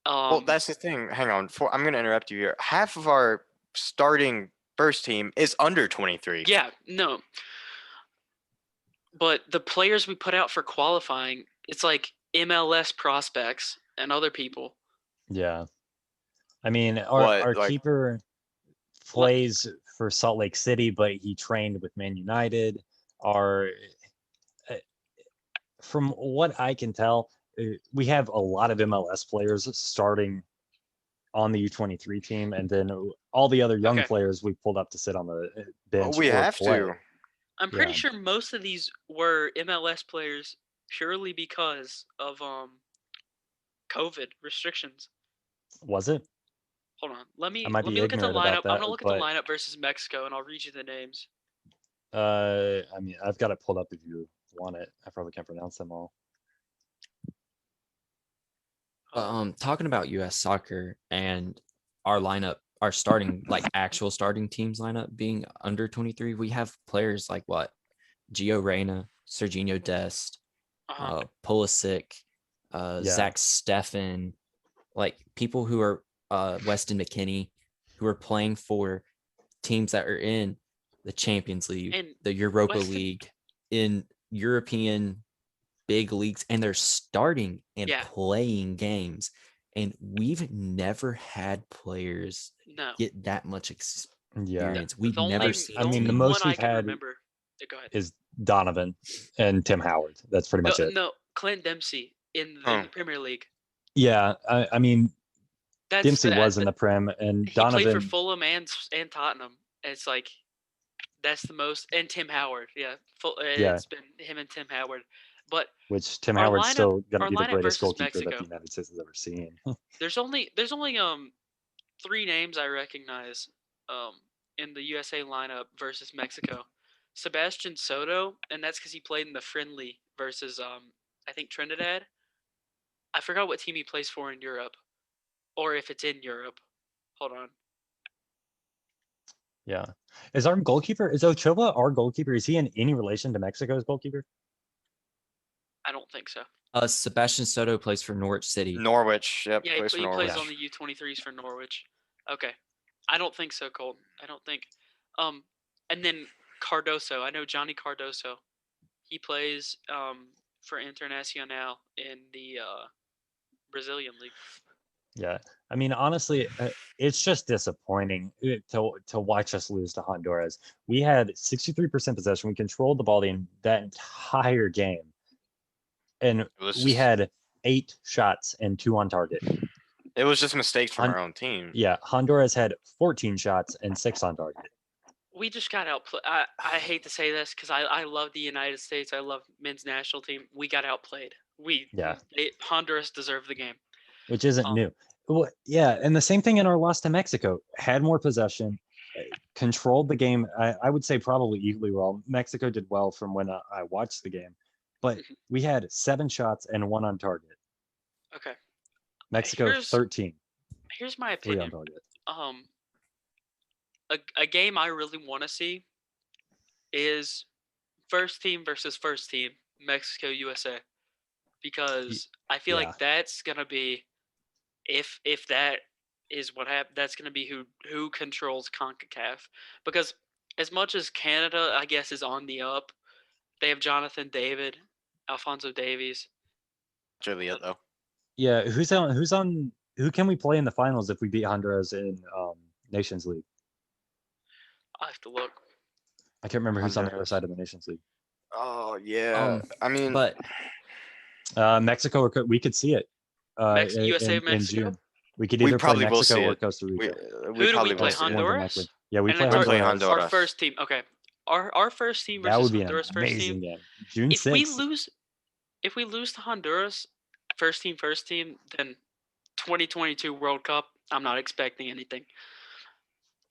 Well, that's the thing. Hang on. I'm going to interrupt you here. Half of our starting first team is under 23. Yeah, no. But the players we put out for qualifying, it's like MLS prospects and other people. Yeah. I mean, our like- keeper plays for Salt Lake City, but he trained with Man United. From what I can tell, we have a lot of MLS players starting on the U23 team, and then all the other young Okay. players we pulled up to sit on the bench. we or have play. to. I'm pretty Yeah. sure most of these were MLS players purely because of COVID restrictions. Was it? Hold on. Let me I might be look at the ignorant about lineup. I'm that, gonna look at the but- lineup versus Mexico, and I'll read you the names. I mean, I've got it pulled up if you want it. I probably can't pronounce them all. Talking about US soccer and our lineup, our starting, like actual starting teams lineup being under 23, we have players like what? Gio Reyna, Serginho Dest, Pulisic, Zach Steffen, like people who are Weston McKinney, who are playing for teams that are in the Champions League, And the Europa Weston- League, in European big leagues, and they're starting and playing games. And we've never had players No. get that much Yeah. experience. We've The never only- seen. I mean, only the most one I we've can had remember. Yeah, go ahead. is Donovan and Tim Howard. That's pretty much it. No, Clint Dempsey in the Premier League. Yeah, I mean, That's Dempsey was in the Prem, and he Donovan. played for Fulham and Tottenham. It's like that's the most, and Tim Howard. Yeah, it's been him and Tim Howard. But which Tim Our Howard's lineup- still going to our be the lineup greatest versus goalkeeper that Mexico. the United States has ever seen. there's only 3 names I recognize in the USA lineup versus Mexico. Sebastian Soto, and that's because he played in the friendly versus I think Trinidad. I forgot what team he plays for in Europe, or if it's in Europe. Hold on. Yeah. Is Ochoa our goalkeeper? Is he in any relation to Mexico's goalkeeper? I don't think so. Sebastian Soto plays for Norwich City. Norwich. Yep. Yeah, he, plays for he Norwich. plays on the U23s for Norwich. Okay, I don't think so, Colton. I don't think. And then Cardoso. I know Johnny Cardoso. He plays for Internacional in the Brazilian league. Yeah. I mean, honestly, it's just disappointing to watch us lose to Honduras. We had 63% possession. We controlled the ball that entire game. And It was we just- had 8 shots and 2 on target. It was just mistakes from Hon- our own team. Yeah. Honduras had 14 shots and 6 on target. We just got outplayed. I hate to say this because I love the United States. I love men's national team. We got outplayed. Yeah. Honduras deserved the game. Which isn't new. Well, yeah, and the same thing in our loss to Mexico. Had more possession, controlled the game. I would say probably equally well. Mexico did well from when I watched the game, but we had 7 shots and 1 on target. Okay. Mexico Here's- 13, Here's my 3 on opinion. target. A game I really want to see is first team versus first team, Mexico USA, because I feel yeah. like that's gonna be if that is what happens. That's gonna be who controls CONCACAF, because as much as Canada, I guess, is on the up, they have Jonathan David, Alfonso Davies. Juliet though. Yeah, who can we play in the finals if we beat Honduras in Nations League? I have to look. I can't remember who's on the other Honduras. side of the Nations League. Oh yeah. I mean, But Mexico, we could see it. USA, in Mexico? June. We could We either play probably will Mexico see or it. Costa we, Rica. we Who do probably we play? will see it. One of them Honduras? likely. Yeah, we And play it's We play Honduras. Our Honduras. first team. Okay. Our first team That versus would be an Honduras first team. amazing game. June If we 6th. lose to Honduras, first team, then 2022 World Cup, I'm not expecting anything.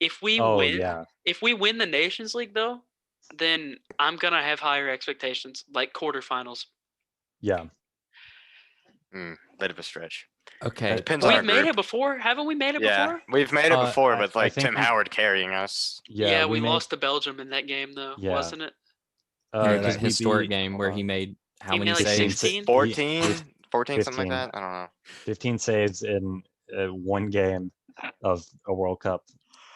If we Oh win, yeah, if we win the Nations League though, then I'm gonna have higher expectations, like quarterfinals. yeah. Bit of a stretch. okay, Depends on our We've made group. it before, haven't we? Made it Yeah, before. we've made it before, I with like think Tim we- Howard carrying us. Yeah, we made- lost to Belgium in that game though, Yeah. wasn't it? in that 'cause we historic beat- game where hold he on, made how He many made, like, saves? 16? 14, something 15. like that. I don't know. 15 saves in one game of a World Cup.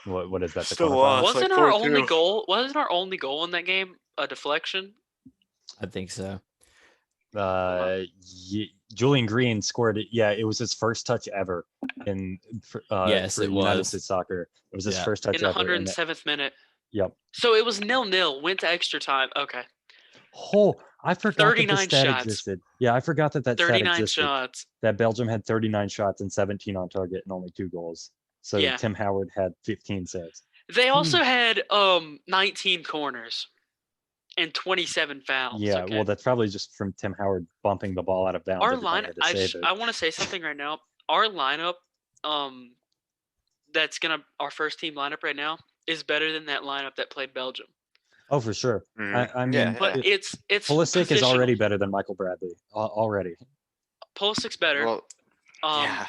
What is that? The Still quarterfinals? lost. Wasn't like our 4-2. only goal? Wasn't our only goal in that game a deflection? I think so. Julian Green scored it. Yeah, it was his first touch ever for Yes, it United was. States Soccer. It was his Yeah. first touch In the ever. and 107th minute. Yep. So it was 0-0. Went to extra time. Okay. Oh, I forgot that 39 the stat shots. existed. Yeah, I forgot that stat 39 existed. shots. That Belgium had 39 shots and 17 on target and only 2 goals. So Yeah. Tim Howard had 15 saves. They also had 19 corners and 27 fouls. Yeah, okay? well, that's probably just from Tim Howard bumping the ball out of bounds. Our every time he line. had to save it. I want to say something right now. Our lineup, our first team lineup right now is better than that lineup that played Belgium. Oh, for sure. Mhm. I mean, Yeah, But it's Pulisic is positional. already better than Michael Bradley. Already. Pulisic's better. Well, Um, yeah.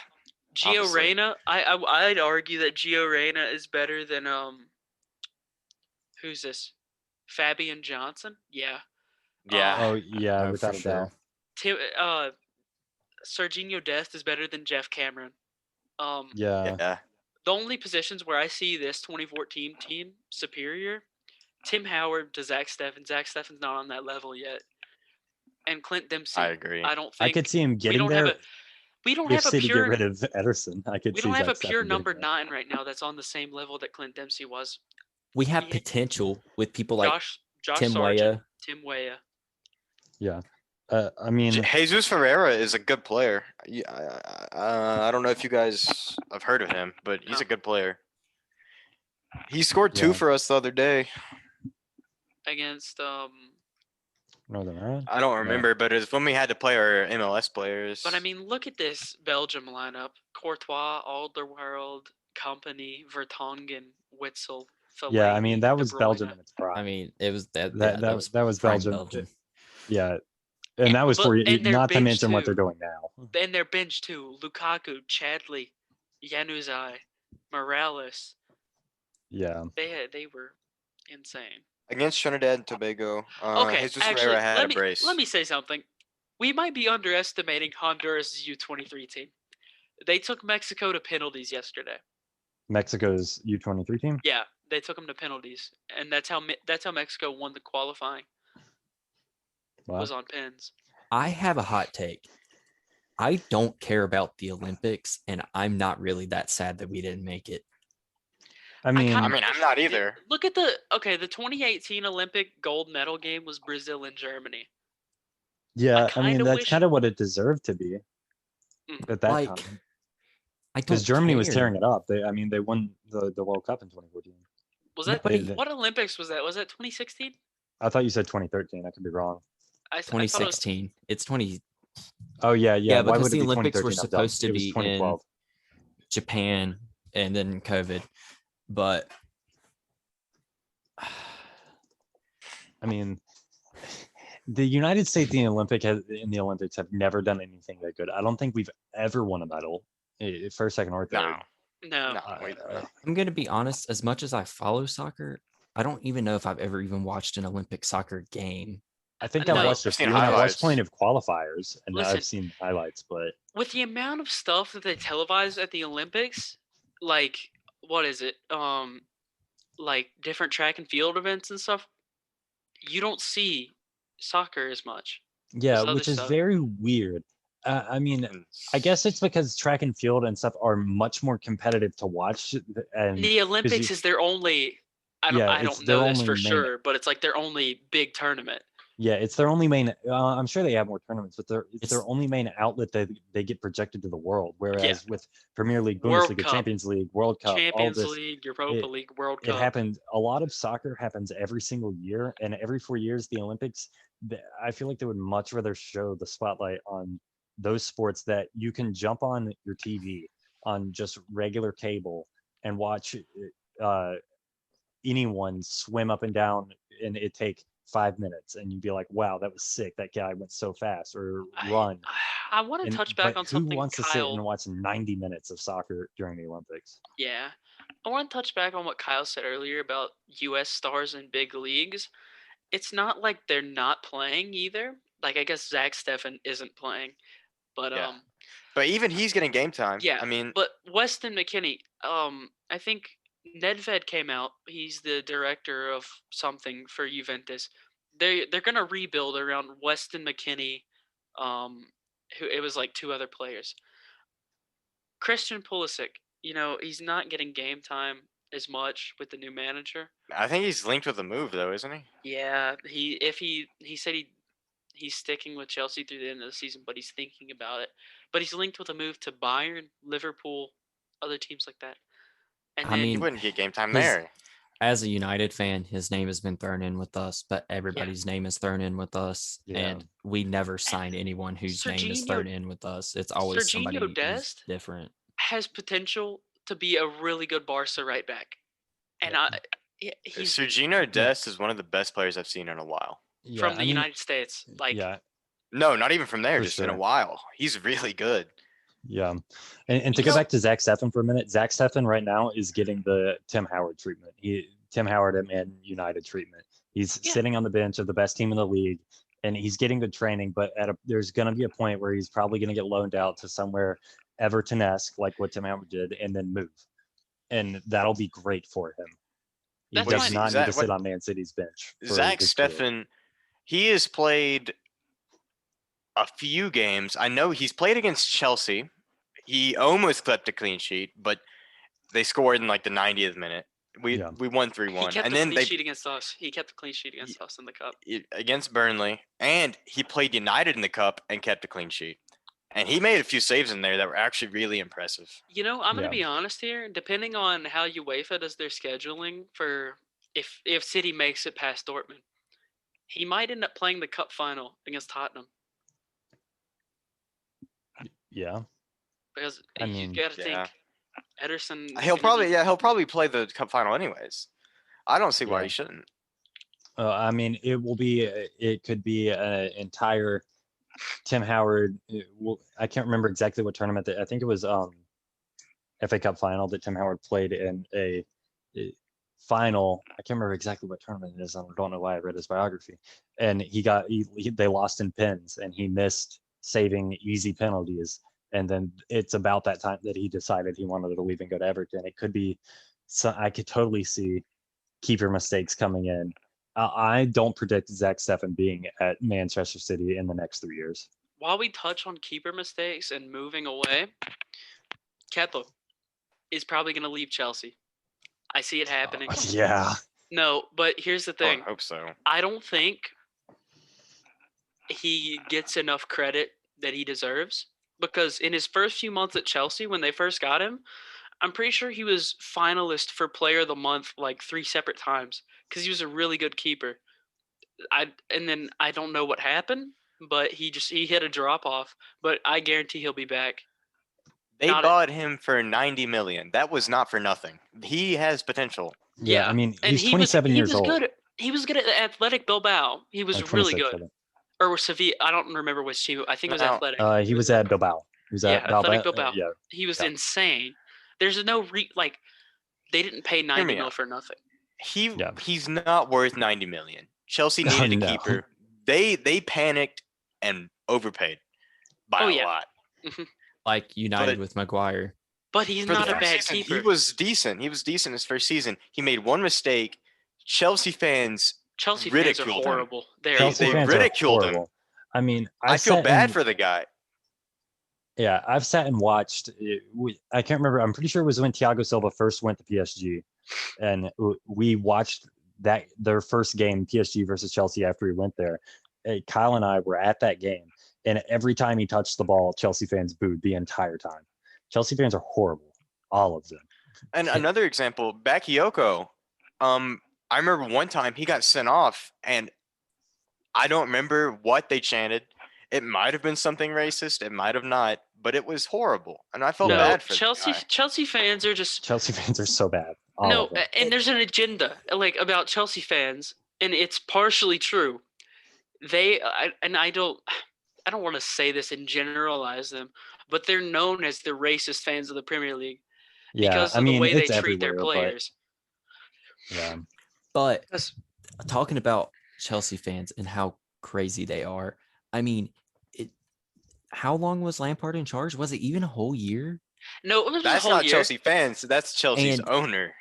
Gio obviously. Reyna, I'd argue that Gio Reyna is better than who's this? Fabian Johnson? Yeah. Yeah. Oh, yeah, Oh, without for a doubt. Tim Serginho Dest is better than Jeff Cameron. Yeah. Yeah. The only positions where I see this 2014 team superior, Tim Howard to Zach Steffen. Zach Steffen's not on that level yet. And Clint Dempsey. I agree. I don't I think could see him getting don't there have we don't if have a City pure get rid of Ederson. I could we see don't have a Zach pure Steffen number getting there. 9 right now that's on the same level that Clint Dempsey was. We have Yeah. potential with people like Josh Tim Sargent, Weah. Tim Weah. Yeah. I mean, Jesus Ferreira is a good player. I don't know if you guys have heard of him, but he's No. a good player. He scored 2 Yeah. for us the other day. Against Northern Ireland. I don't remember, but it's when we had to play our MLS players. But I mean, look at this Belgium lineup: Courtois, Alderweireld, Company, Vertonghen, Witzel, Yeah, I Fellaini, mean that De was Belgium Bruyne. in its prime. I mean, it was that. that Yeah, that that was prime Belgium. Yeah, and that was But and their not to bench mention what too. they're doing now. And their bench too: Lukaku, Chadley, Januzaj, Morales. Yeah, They were insane. Against Trinidad and Tobago, Okay, Jesus actually, Herrera had a brace. let me say something. We might be underestimating Honduras' U23 team. They took Mexico to penalties yesterday. Mexico's U23 team. Yeah, they took them to penalties, and that's how Mexico won the qualifying. Wow. Was on pens. I have a hot take. I don't care about the Olympics, and I'm not really that sad that we didn't make it. I mean, kinda I mean, I'm wish not we did. either. Look at the 2018 Olympic gold medal game was Brazil and Germany. yeah, I mean kinda that's wish- kind of what it deserved to be at that Like, time, I because don't Germany was tearing care. it up. They won the World Cup in 2014. Was No, that but They- what Olympics was that? Was that 2016? I thought you said 2013. I could be wrong. I thought it was 2016. It's 20. Oh yeah. Yeah, Why because would it the be Olympics were 2013? I'm dumb. supposed to It was be in 2012. Japan and then COVID. But I mean, the United States in the Olympics have never done anything that good. I don't think we've ever won a medal, first, second, or third. No. No, wait, no. I'm going to be honest, as much as I follow soccer, I don't even know if I've ever even watched an Olympic soccer game. I think No. I've watched a I've seen few, and I've highlights. watched plenty of qualifiers, and Listen. I've seen highlights. But With the amount of stuff that they televise at the Olympics, like what is it? Like different track and field events and stuff, you don't see soccer as much. yeah, There's other which is stuff. very weird. I mean, And I guess it's because track and field and stuff are much more competitive to watch, and The Olympics is their only. I Yeah, don't it's their know this for only main- sure, but it's like their only big tournament. yeah, it's their only main. I'm sure they have more tournaments, but it's their It's- only main outlet that they get projected to the world. Whereas with Premier League, World Bundesliga, Cup. Champions League, World Cup, all Champions this, League, Europa it- League, World it Cup. happens. A lot of soccer happens every single year, and every 4 years, the Olympics. I feel like they would much rather show the spotlight on those sports that you can jump on your TV on just regular cable and watch anyone swim up and down, and it take 5 minutes, and you'd be like, "Wow, that was sick! That guy went so fast!" Or run. I want to And, touch back but on who something wants to sit Kyle. and watch 90 minutes of soccer during the Olympics? Yeah. I want to touch back on what Kyle said earlier about US stars in big leagues. It's not like they're not playing either. Like I guess Zach Steffen isn't playing, but Yeah. But even he's getting game time. yeah. I mean, But Weston McKennie, I think Nedved came out. He's the director of something for Juventus. They're gonna rebuild around Weston McKennie, who it was like two other players. Christian Pulisic, he's not getting game time as much with the new manager. I think he's linked with the move though, isn't he? Yeah, he said he's sticking with Chelsea through the end of the season, but he's thinking about it. But he's linked with a move to Bayern, Liverpool, other teams like that. And I then He mean, wouldn't get game time his- there. as a United fan, his name has been thrown in with us, but everybody's name is thrown in with us, Yeah. and we never sign anyone whose name is thrown Serginho- in with us. It's always Serginho somebody who's Dest? different. has potential to be a really good Barca right back. And he's Sergino Dest is one of the best players I've seen in a while. from the United States. Like yeah, No, not even from there, For just in a sure. while. He's really good. yeah. And to You go know- back to Zach Steffen for a minute, Zach Steffen right now is getting the Tim Howard treatment. Tim Howard and Man United treatment. He's Yeah. sitting on the bench of the best team in the league, and he's getting good training. But there's going to be a point where he's probably going to get loaned out to somewhere Everton-esque, like what Tim Howard did, and then move. And that'll be great for him. He That's does fine. not need Zach- to sit what- on Man City's bench. for Zach his career. Steffen, he has played a few games. I know he's played against Chelsea. He almost clipped a clean sheet, but they scored in like the 90th minute. We Yeah. won he 3-1. kept And the then clean they sheet against us. He kept the clean sheet against us in the cup. against Burnley, and he played United in the cup and kept a clean sheet. And he made a few saves in there that were actually really impressive. I'm gonna Yeah. be honest here. Depending on how UEFA does their scheduling for if City makes it past Dortmund, He might end up playing the cup final against Tottenham Yeah. because I you mean, got to yeah. think Ederson. He'll probably play the cup final anyways. I don't see why Yeah. he shouldn't. I mean, it could be an entire Tim Howard. I can't remember exactly what tournament I think it was FA Cup final that Tim Howard played in a final. I can't remember exactly what tournament it is. I don't know why I read his biography. And they lost in pens, and he missed saving easy penalties. And then it's about that time that he decided he wanted to leave and go to Everton. It could be, so I could totally see keeper mistakes coming in. I don't predict Zach Steffen being at Manchester City in the next 3 years. While we touch on keeper mistakes and moving away, Kepa is probably going to leave Chelsea. I see it happening. Yeah. No, but here's the thing. I hope so. I don't think he gets enough credit that he deserves because in his first few months at Chelsea, when they first got him, I'm pretty sure he was finalist for Player of the Month like 3 separate times because he was a really good keeper. And then I don't know what happened, but he hit a drop off. But I guarantee he'll be back. They bought him for 90 million. That was not for nothing. He has potential. Yeah, I mean, and he's 27 years old. Good. He was good at Athletic Bilbao. He was really 26, I good. think. Or Sevilla. I don't remember which team. I think it was Athletic. He was at Bilbao. He was at Athletic Bilbao. yeah. He was insane. There's no they didn't pay 90 mil for nothing. He's not worth 90 million. Chelsea needed a keeper. They panicked and overpaid by a lot. Like United with Maguire. But he's not a bad keeper. He was decent. He was decent his first season. He made one mistake. Chelsea fans ridiculed fans are horrible. They ridiculed him. I mean, I feel bad for the guy. Yeah, I've sat and watched. I can't remember. I'm pretty sure it was when Thiago Silva first went to PSG, and we watched their first game, PSG versus Chelsea, after he went there. Kyle and I were at that game, and every time he touched the ball, Chelsea fans booed the entire time. Chelsea fans are horrible, all of them. And another example, Bakayoko. I remember one time he got sent off, and I don't remember what they chanted. It might have been something racist. It might have not, but it was horrible, and I felt bad for Chelsea. The guy. Chelsea fans are just Chelsea fans are so bad. And there's an agenda about Chelsea fans, and it's partially true. I don't want to say this and generalize them, but they're known as the racist fans of the Premier League because of the way they treat their players. But talking about Chelsea fans and how crazy they are, I mean, how long was Lampard in charge? Was it even a whole year? No, it was that's a whole not year. Chelsea fans. That's Chelsea's owner.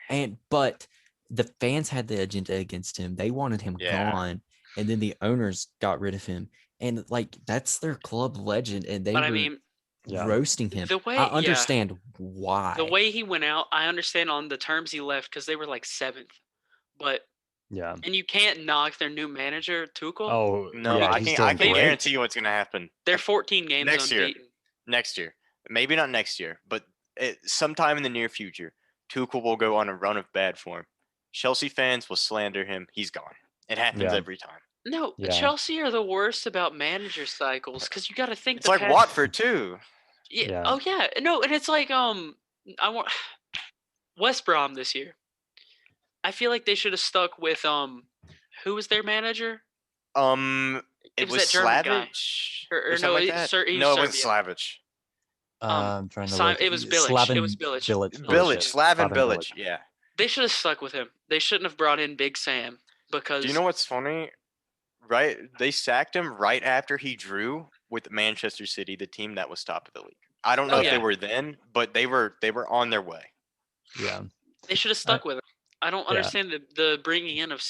But the fans had the agenda against him. They wanted him gone, and then the owners got rid of him. And that's their club legend, and they were roasting him. I understand why. The way he went out, I understand on the terms he left because they were like 7th, but. Yeah. And you can't knock their new manager, Tuchel. Oh no, I can guarantee you what's going to happen. They're 14 games unbeaten. Next year, maybe not next year, but sometime in the near future, Tuchel will go on a run of bad form. Chelsea fans will slander him. He's gone. It happens every time. No, Chelsea are the worst about manager cycles because you got to think. It's like Watford too. Yeah. Oh yeah. No, and it's like I want West Brom this year. I feel like they should have stuck with who was their manager? It was that German guy. Or no, like no, it was Slavic. I'm trying to look. It was Bilic. It was Bilic. Slaven Bilic. Yeah. They should have stuck with him. They shouldn't have brought in Big Sam because. Do you know what's funny? Right, they sacked him right after he drew with Manchester City, the team that was top of the league. I don't know if they were then, but they were on their way. Yeah. They should have stuck with him. I don't understand the bringing in of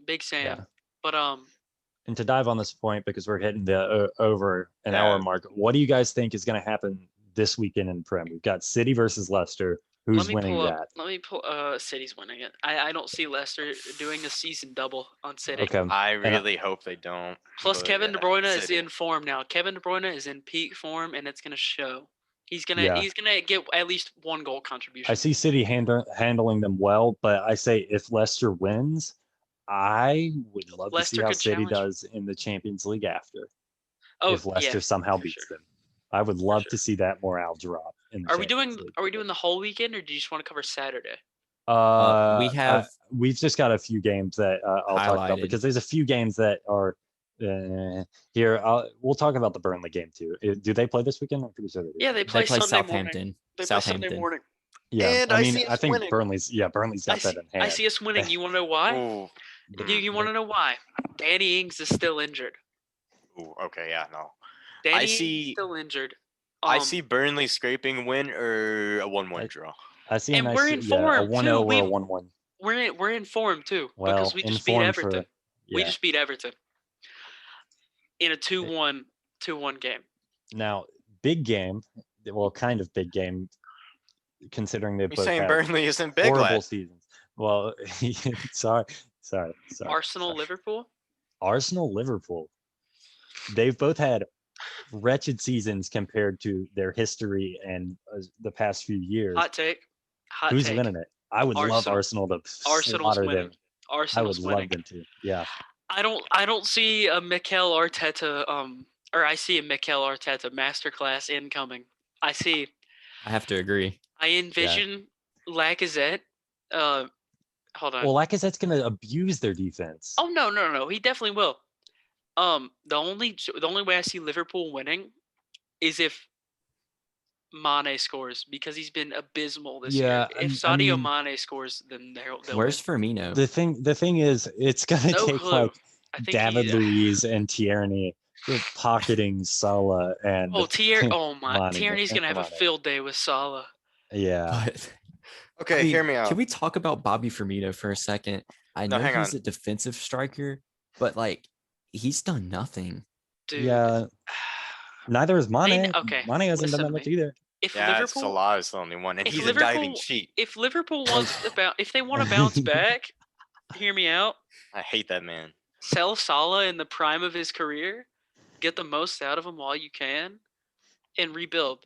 Big Sam. But and to dive on this point, because we're hitting the over an hour mark, what do you guys think is going to happen this weekend in Prem? We've got City versus Leicester. Who's winning that? Let me pull. City's winning it. I don't see Leicester doing a season double on City. Okay. I really hope they don't. Plus, Kevin De Bruyne is in form now. Kevin De Bruyne is in peak form, and it's going to show. He's gonna get at least 1 goal contribution. I see City handling them well, but I say if Leicester wins, I would love to see Leicester how could City challenge. does in the Champions League after. Oh, If Leicester yeah. somehow for beats sure. them, I would love sure. to see that morale drop in the Are we Champions doing League. Are we doing the whole weekend, or do you just want to cover Saturday? We have we've just got a few games that I'll talk about highlighted. because there's a few games that are here. We'll talk about the Burnley game too. Do they play this weekend? I'm pretty sure they do. Yeah, they They play play Sunday morning. Southampton. They play Sunday Southampton. morning. Yeah, And I I mean, see I us think winning. Burnley's got that in hand. I see us winning. You want to know why? Ooh. You want to know why? Danny Ings is still injured. Ooh. Okay. Yeah. No. Danny Ings see- is still injured. I see Burnley scraping a win or a 1-1 draw. I see a And nice, we're in a form, 1-0 too. or a 1-1. We're in form too Well, because we in just beat form Everton. We yeah. just beat Everton in a 2-1 game. Now, big game. Well, kind of big game, considering they You're both saying had Burnley isn't big, horrible lad? seasons. Well, sorry. Arsenal, Liverpool. Arsenal, Liverpool. They've both had wretched seasons compared to their history and the past few years. Hot take. Who's winning it? I would love Arsenal to Arsenal's slaughter winning. them. Arsenal's I would winning. love them to. Yeah. I don't see a Mikel Arteta or I see a Mikel Arteta masterclass incoming. I have to agree. I envision Lacazette. Hold on. Well, Lacazette's gonna abuse their defense. Oh no, he definitely will. The only way I see Liverpool winning is if Mane scores because he's been abysmal this year. If Sadio Mane scores, then they'll Where's win. Firmino? The thing is, it's gonna No take clue. like I think David Luiz and Tierney pocketing Salah and Tierney's gonna have a field day with Salah. Yeah. But Okay, I mean, hear me out. Can we talk about Bobby Firmino for a second? I know hang he's on. a defensive striker, but like he's done nothing. Dude. Yeah. Neither is Mane. Okay, Mane hasn't done listen that to much me. either. If Yeah, Liverpool, Salah is the only one, and if he's Liverpool- a diving cheat. if Liverpool wants if they want to bounce back, hear me out. I hate that man. Sell Salah in the prime of his career, get the most out of him while you can, and rebuild.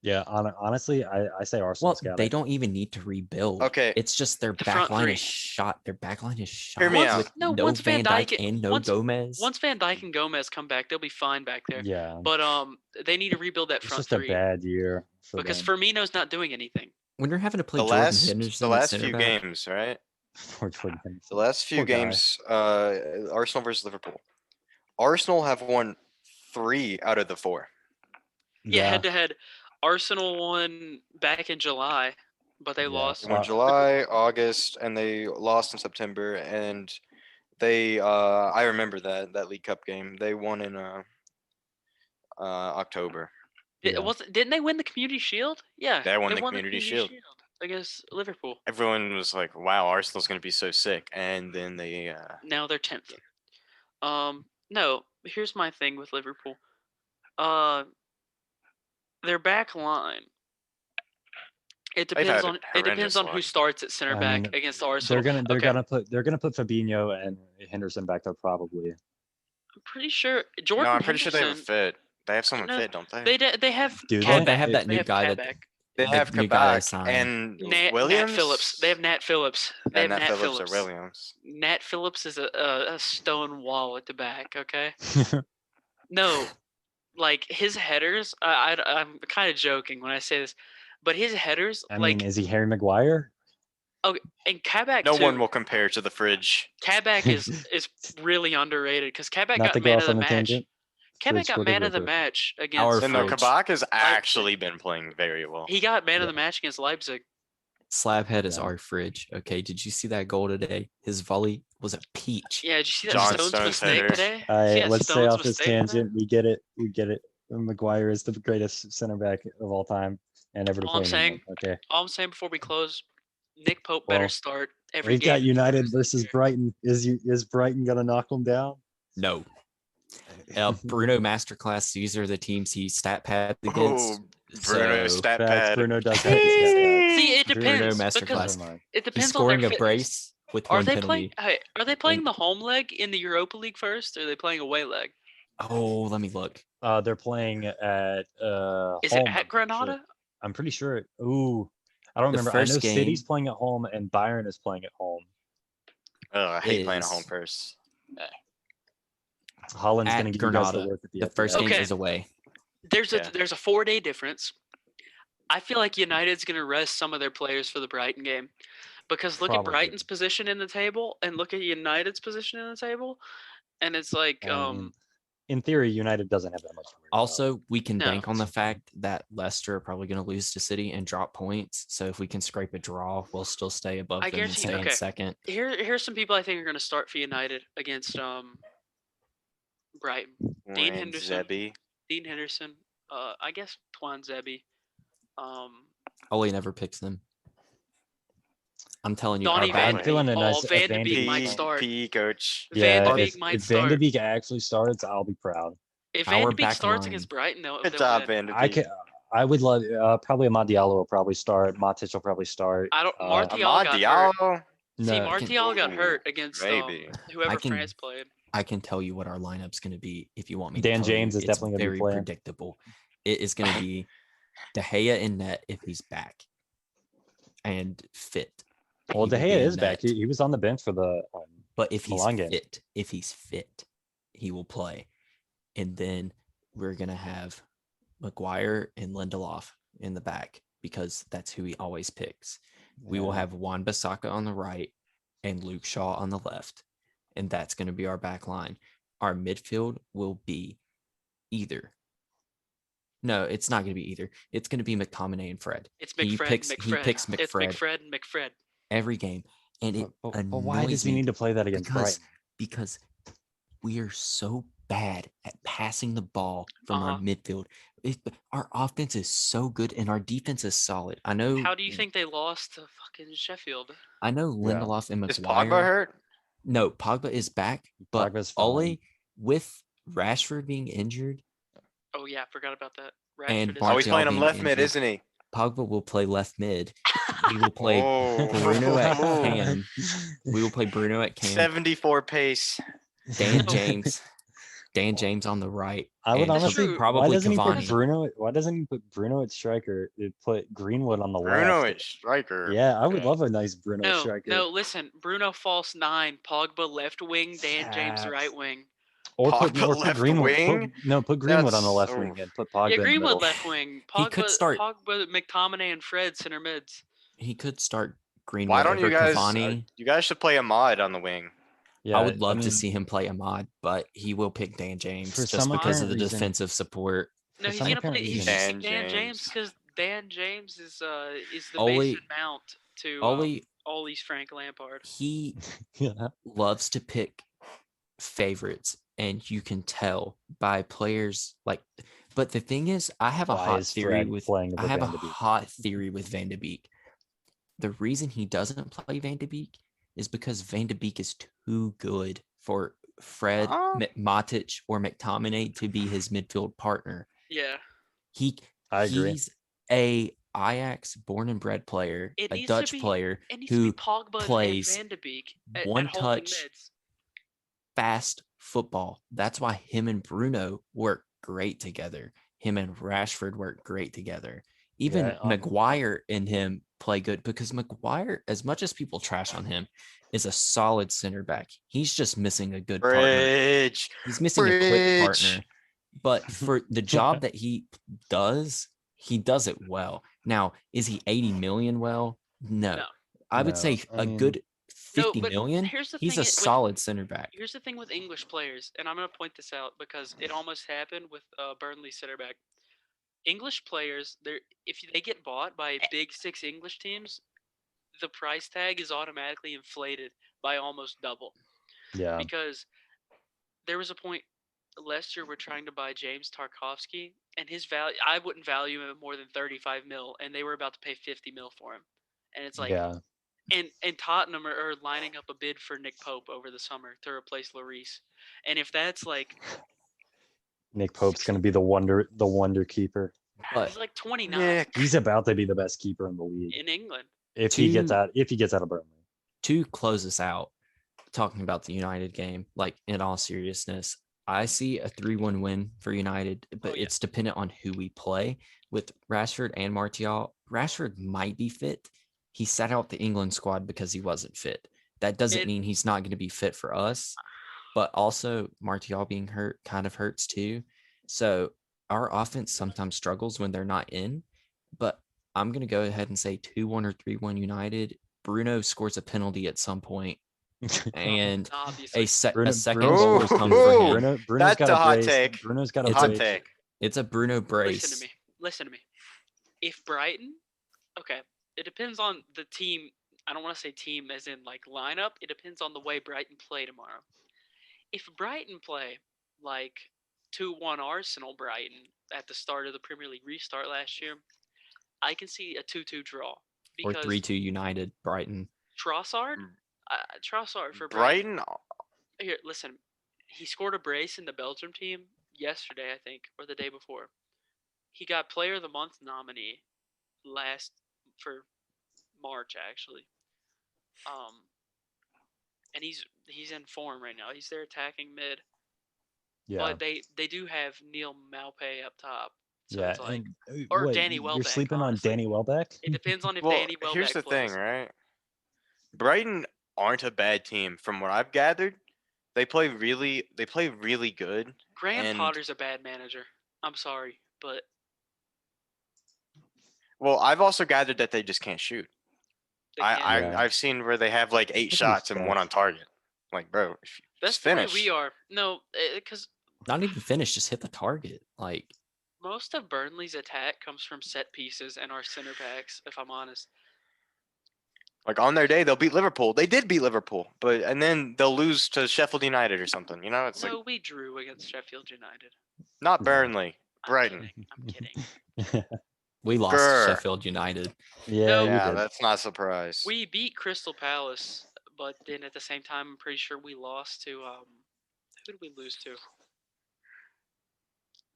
Yeah, honestly, I say Well, Arsenal's got they it. don't even need to rebuild. Okay. It's just their The back front line three. is shot. Their back line is shot. Hear me out. With No, no once Van Van Dijk Dijk and no once- Gomez. Once Van Dijk and Gomez come back, they'll be fine back there. Yeah. But they need to rebuild that It's front just three a bad year for because them. Firmino's not doing anything. When you're having to play The Jordan last Henderson the at last center few back, games, right? For Jordan Henderson. The last few Poor guy. games, Arsenal versus Liverpool. Arsenal have won 3 out of the 4. Yeah, head to head. Arsenal won back in July, but they Yeah. lost. They won July, August, and they lost in September. And they, I remember that League Cup game. They won in October. Yeah. Didn't they win the Community Shield? Yeah, They won the Community Shield. against Liverpool. Everyone was like, "Wow, Arsenal's going to be so sick," and then they. Now they're 10th. No, here's my thing with Liverpool. Their back line. It They've depends had on horrendous who luck. starts at center I back mean, against Arsenal. They're Okay. gonna put Fabinho and Henderson back there probably. I'm pretty sure Jordan. No, I'm pretty sure they have a Henderson- fit. They have someone No, fit, don't they? They have. Do they? Kabak. They have that They new have guy that Kabak. They the have new guy they Kabak signed. and Nat Williams. Phillips. They have Nat Phillips. They have and Nat Phillips Phillips. or Williams. Nat Phillips is a stone wall at the back. Okay. No, like his headers. I'm kind of joking when I say this, but his headers, I like, mean, is he Harry Maguire? and Kabak No too. one will compare to the fridge. Kabak is really underrated because Kabak Not got to go man off of the on a match. tangent. Kabak Fridge got scored a man of the ripper. match Our against. And no, fridge. Kabak has Leipzig. actually been playing very well. He got man of the Yeah. match against Leipzig. Slabhead is Yeah. our fridge. Okay, did you see that goal today? His volley was a peach. Yeah, did you see that John Stones Stones mistake header. today? All See right, that let's stay Stones off this mistake today? tangent. We get it. Maguire is the greatest center back of all time and ever to All play I'm in saying- England. Okay. All I'm saying before we close, Nick Pope better Well, start every We've game. got United for the rest versus of the year. Brighton. Is Brighton gonna knock them down? No. Bruno Masterclass, these are the teams he stat pad Oh, against. Bruno So, stat Facts, pad. Bruno does have his stat pads. See, it Bruno depends masterclass. because Never mind. it He's depends on scoring their a fitness. brace with Are one they penalty. playing? Hey, are they playing the home leg in the Europa League first, or are they playing away leg? Oh, let me look. They're playing at Is home, it I'm at pretty sure. Granada? I'm pretty sure. Ooh, I don't The remember. I know first City's game- playing at home and Bayern is playing at home. I hate playing a home is first. Holland's going at to give you guys the Granada. work at the The first FPL. game Okay. is away. There's Yeah. a 4-day difference. I feel like United's going to rest some of their players for the Brighton game, because look at Probably. Brighton's position in the table and look at United's position in the table, and it's like And in theory, United doesn't have that much to worry about. Also, we can No. bank on the fact that Leicester are probably going to lose to City and drop points. So if we can scrape a draw, we'll still stay above I them and guarantee- stay in okay. second. here's some people I think are going to start for United against Brighton. Dean When Henderson. Zebby. Dean Henderson, I guess Twan Zebi, Ole never picks them. I'm telling you, Donny our Van I'm bad, feeling a Oh, nice Van de Van de Beek Beek might game. start. PE coach. Van Yeah, de Beek might if Van de start. Beek actually starts, I'll be proud. If Van our de Beek back starts line- against Brighton, they'll Good they'll job, win. Van de I Beek. can. I would love probably Amad Diallo will probably start. Matic will probably start. I don't. Uh, Martial Amad got hurt. Diallo. See, No, Martial got Ooh, hurt against maybe. whoever I can- France played. I can tell you what our lineup's going to be if you want me to Dan tell James you. is It's definitely gonna be very playing. predictable. It is going to be De Gea in net if he's back and fit. well, He De will be Gea in is back. net. He was on the bench for the. But if he's Milan game. fit, he will play. And then we're going to have Maguire and Lindelof in the back because that's who he always picks. We will have Wan Bissaka on the right and Luke Shaw on the left. And that's going to be our back line. Our midfield will be either. No, it's not going to be either. It's going to be McTominay and Fred. It's He McFred. picks It's McFred McFred. every game. And it But why does annoys he me need to play that against Brighton? because we are so bad at passing the ball from our midfield. Our offense is so good and our defense is solid. I know. How do you think they lost to fucking Sheffield? I know Yeah. Lindelof and Is Maguire. Pogba hurt? No, Pogba is back, but Pogba's fine. Ole with Rashford being injured, Oh yeah, I forgot about that. And Rashford is Oh, he's Martial playing him being left mid, injured. isn't he? Pogba will play left mid. We will play Oh. Bruno at cam. We will play Bruno at cam. 74 pace. Dan James on the right. I would and honestly true. Why probably doesn't he put Cavani. Bruno? Why doesn't he put Bruno at striker? He'd put Greenwood on the Bruno left. is striker. Yeah, I would Okay. love a nice Bruno striker. No, listen. Bruno false 9, Pogba left wing, Dan James Facts. right wing. Or put Left Greenwood. wing? Put Greenwood on the left That's- wing and put Pogba Yeah, in the Greenwood middle. left wing. He Pogba, could start- Pogba, McTominay, and Fred center mids. He could start Greenwood Why don't you over guys? Cavani. You guys should play Ahmad on the wing. Yeah, I would love to mean, see him play Ahmad, but he will pick Dan James For just some because of the apparent reason- defensive support. No, For he's some gonna apparent play. He's reason- gonna pick Dan Dan James James. because Dan James is the Ole- Mason Mount to Ole, Ole's Frank Lampard. he yeah. loves to pick favorites, and you can tell by players like. But the thing is, I have a Why hot is theory Fred with. playing I with have a Van de Beek? hot theory with Van de Beek. The reason he doesn't play Van de Beek is because Van de Beek is too good for Fred, Huh? Matic, or McTominay to be his midfield partner. Yeah, I agree. He's a Ajax born and bred player, It a needs to Dutch be- player it needs to who be Pogba plays and Van de Beek at one holding touch mids. fast football. That's why him and Bruno work great together. Him and Rashford work great together. Even Yeah, Maguire and him play good because Maguire, as much as people trash on him, is a solid center back. He's just missing a good partner. Bridge. He's missing a quick Bridge. partner. But for the job that he does it well. Now, is he 80 million well? No. No. I would No, say I a mean- good 50 but million. here's the He's thing a with- solid center back. Here's the thing with English players, and I'm going to point this out because it almost happened with Burnley center back. English players, if they get bought by big 6 English teams, the price tag is automatically inflated by almost double. Yeah. Because there was a point Leicester were trying to buy James Tarkovsky, and his value, I wouldn't value him more than 35 mil, and they were about to pay 50 mil for him. And it's like, yeah. and Tottenham are lining up a bid for Nick Pope over the summer to replace Lloris. And if that's like, Nick Pope's gonna be the wonder keeper. But he's like 29 Nick. He's about to be the best keeper in the league in England. if he gets Two- out of Burnley. to close us out, talking about the United game, like in all seriousness, I see a 3-1 win for United, but yeah. it's dependent on who we play. With Rashford and Martial, Rashford might be fit. He sat out the England squad because he wasn't fit. that doesn't It- mean he's not going to be fit for us. But also Martial being hurt kind of hurts too. So our offense sometimes struggles when they're not in. But I'm going to go ahead and say 2-1 or 3-1 United. Bruno scores a penalty at some point, and obviously. a second Bruno goal will scores come two. for him. Bruno's That's got a a hot brace. take. Bruno's got a It's Hot brace. take. It's a Bruno brace. Listen to me. Listen to me. If Brighton, okay, it depends on the team. I don't want to say team as in like lineup. It depends on the way Brighton play tomorrow. If Brighton play like 2-1 Arsenal Brighton at the start of the Premier League restart last year, I can see a 2-2 draw Or because 3-2 United, Brighton. Trossard, Trossard for Brighton. Brighton. Here, listen. He scored a brace in the Belgium team yesterday, I think, or the day before. He got Player of the Month nominee for March actually. And he's in form right now. He's their attacking mid. Yeah. But they do have Neil Maupay up top. So Yeah. it's like, And, or what, Danny You're Welbeck, sleeping honestly. on Danny Welbeck? It depends on if Well, Danny Welbeck here's the plays. thing, right? Brighton aren't a bad team, from what I've gathered. They play really good. Graham and- Potter's a bad manager. I'm sorry, but Well, I've also gathered that they just can't shoot. they can't. Yeah. I've seen where they have like 8 Look at shots these and one stats. on target. Like, bro, if you That's just the way finish. we are. No, because Not even finish, just hit the target. Like, most of Burnley's attack comes from set pieces and our center backs, if I'm honest. Like on their day, they'll beat Liverpool. They did beat Liverpool, and then they'll lose to Sheffield United or something. You know, it's No, like we drew against Sheffield United. not No. Burnley, I'm Brighton. kidding. I'm kidding. we lost to Grr. Sheffield United. Yeah, No. you Yeah, did. that's not a surprise. We beat Crystal Palace, but then at the same time, I'm pretty sure we lost to who did we lose to?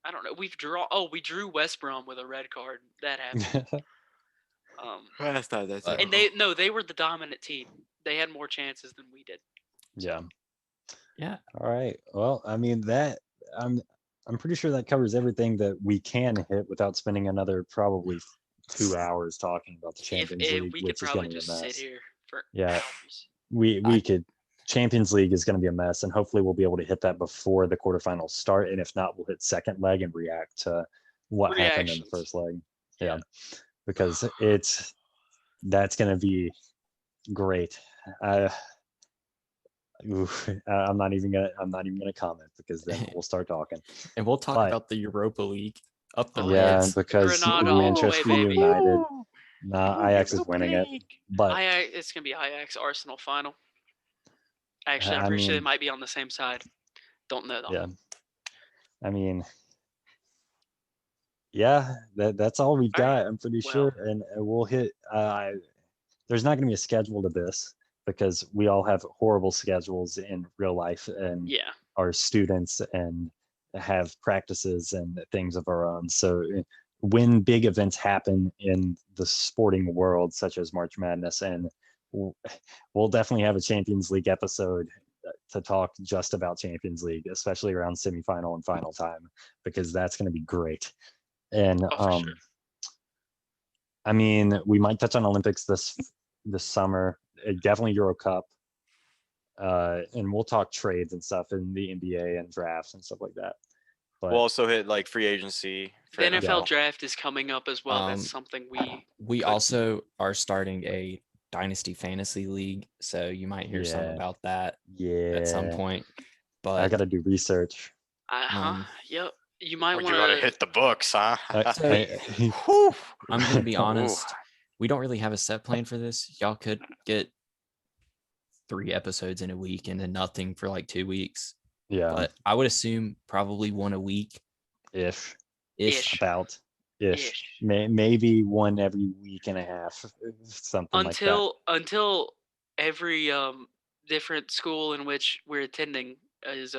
I don't know. We drew West Brom with a red card. That happened. That's not that. But- And they were the dominant team. They had more chances than we did. Yeah. Yeah. All right. Well, I mean that I'm pretty sure that covers everything that we can hit without spending another probably 2 hours talking about the Champions League, We could which is probably going to be just a sit mess. here for Yeah. hours. We could. Champions League is going to be a mess, and hopefully we'll be able to hit that before the quarterfinals start. And if not, we'll hit second leg and react to what happened in the Reactions. first leg. Yeah. Because that's going to be great. I'm not even gonna comment because then we'll start talking. And we'll talk But- about the Europa League. Up the Yeah, Reds. because Granada all the way, Manchester baby. United. Nah, Ajax is winning it. But It's gonna be Ajax Arsenal final. Actually, I'm I pretty sure they mean- might be on the same side. Don't know though. yeah, I mean, yeah, that's all we've All right. got. I'm pretty Well- sure, and we'll hit. There's not going to be a schedule to this because we all have horrible schedules in real life, and Yeah. are students and have practices and things of our own. So when big events happen in the sporting world, such as March Madness, and we'll definitely have a Champions League episode to talk just about Champions League, especially around semifinal and final time, because that's going to be great. And Oh, for sure. I mean, we might touch on Olympics this summer, definitely Euro Cup. And we'll talk trades and stuff in the NBA and drafts and stuff like that. But We'll also hit like free agency. for The NFL Yeah. draft is coming up as well. That's Um, something we. We could- also are starting a Dynasty Fantasy League, so you might hear some Yeah. about that yeah, at some point. I But got to do research. Yep. You might Would want you want to to hit the books, huh? So- I'm gonna be Ooh. honest. We don't really have a set plan for this. Y'all could get 3 episodes in a week and then nothing for like 2 weeks. Yeah, But I would assume probably one a week ish, Ish. about ish. Ish. Maybe one every week and a half, something like that. until every different school in which we're attending is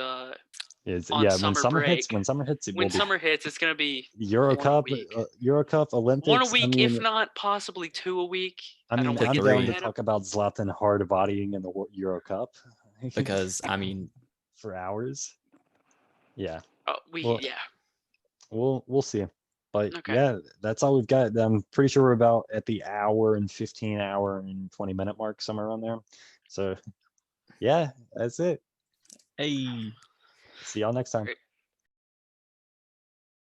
Is on yeah, summer hits, break. when summer hits, it will when be summer hits, it's gonna be Euro one a Cup, week. Olympics. one a week, I mean, if not possibly 2 a week. I don't mean, wanna I'm get three. down way to ahead of- talk about Zlatan hard bodying in the Euro Cup because I mean, for hours. Yeah, Yeah. we'll see. But Okay. yeah, that's all we've got. I'm pretty sure we're about at the hour and 20 minute mark, somewhere around there. So yeah, that's it. Hey. See y'all next time. Great.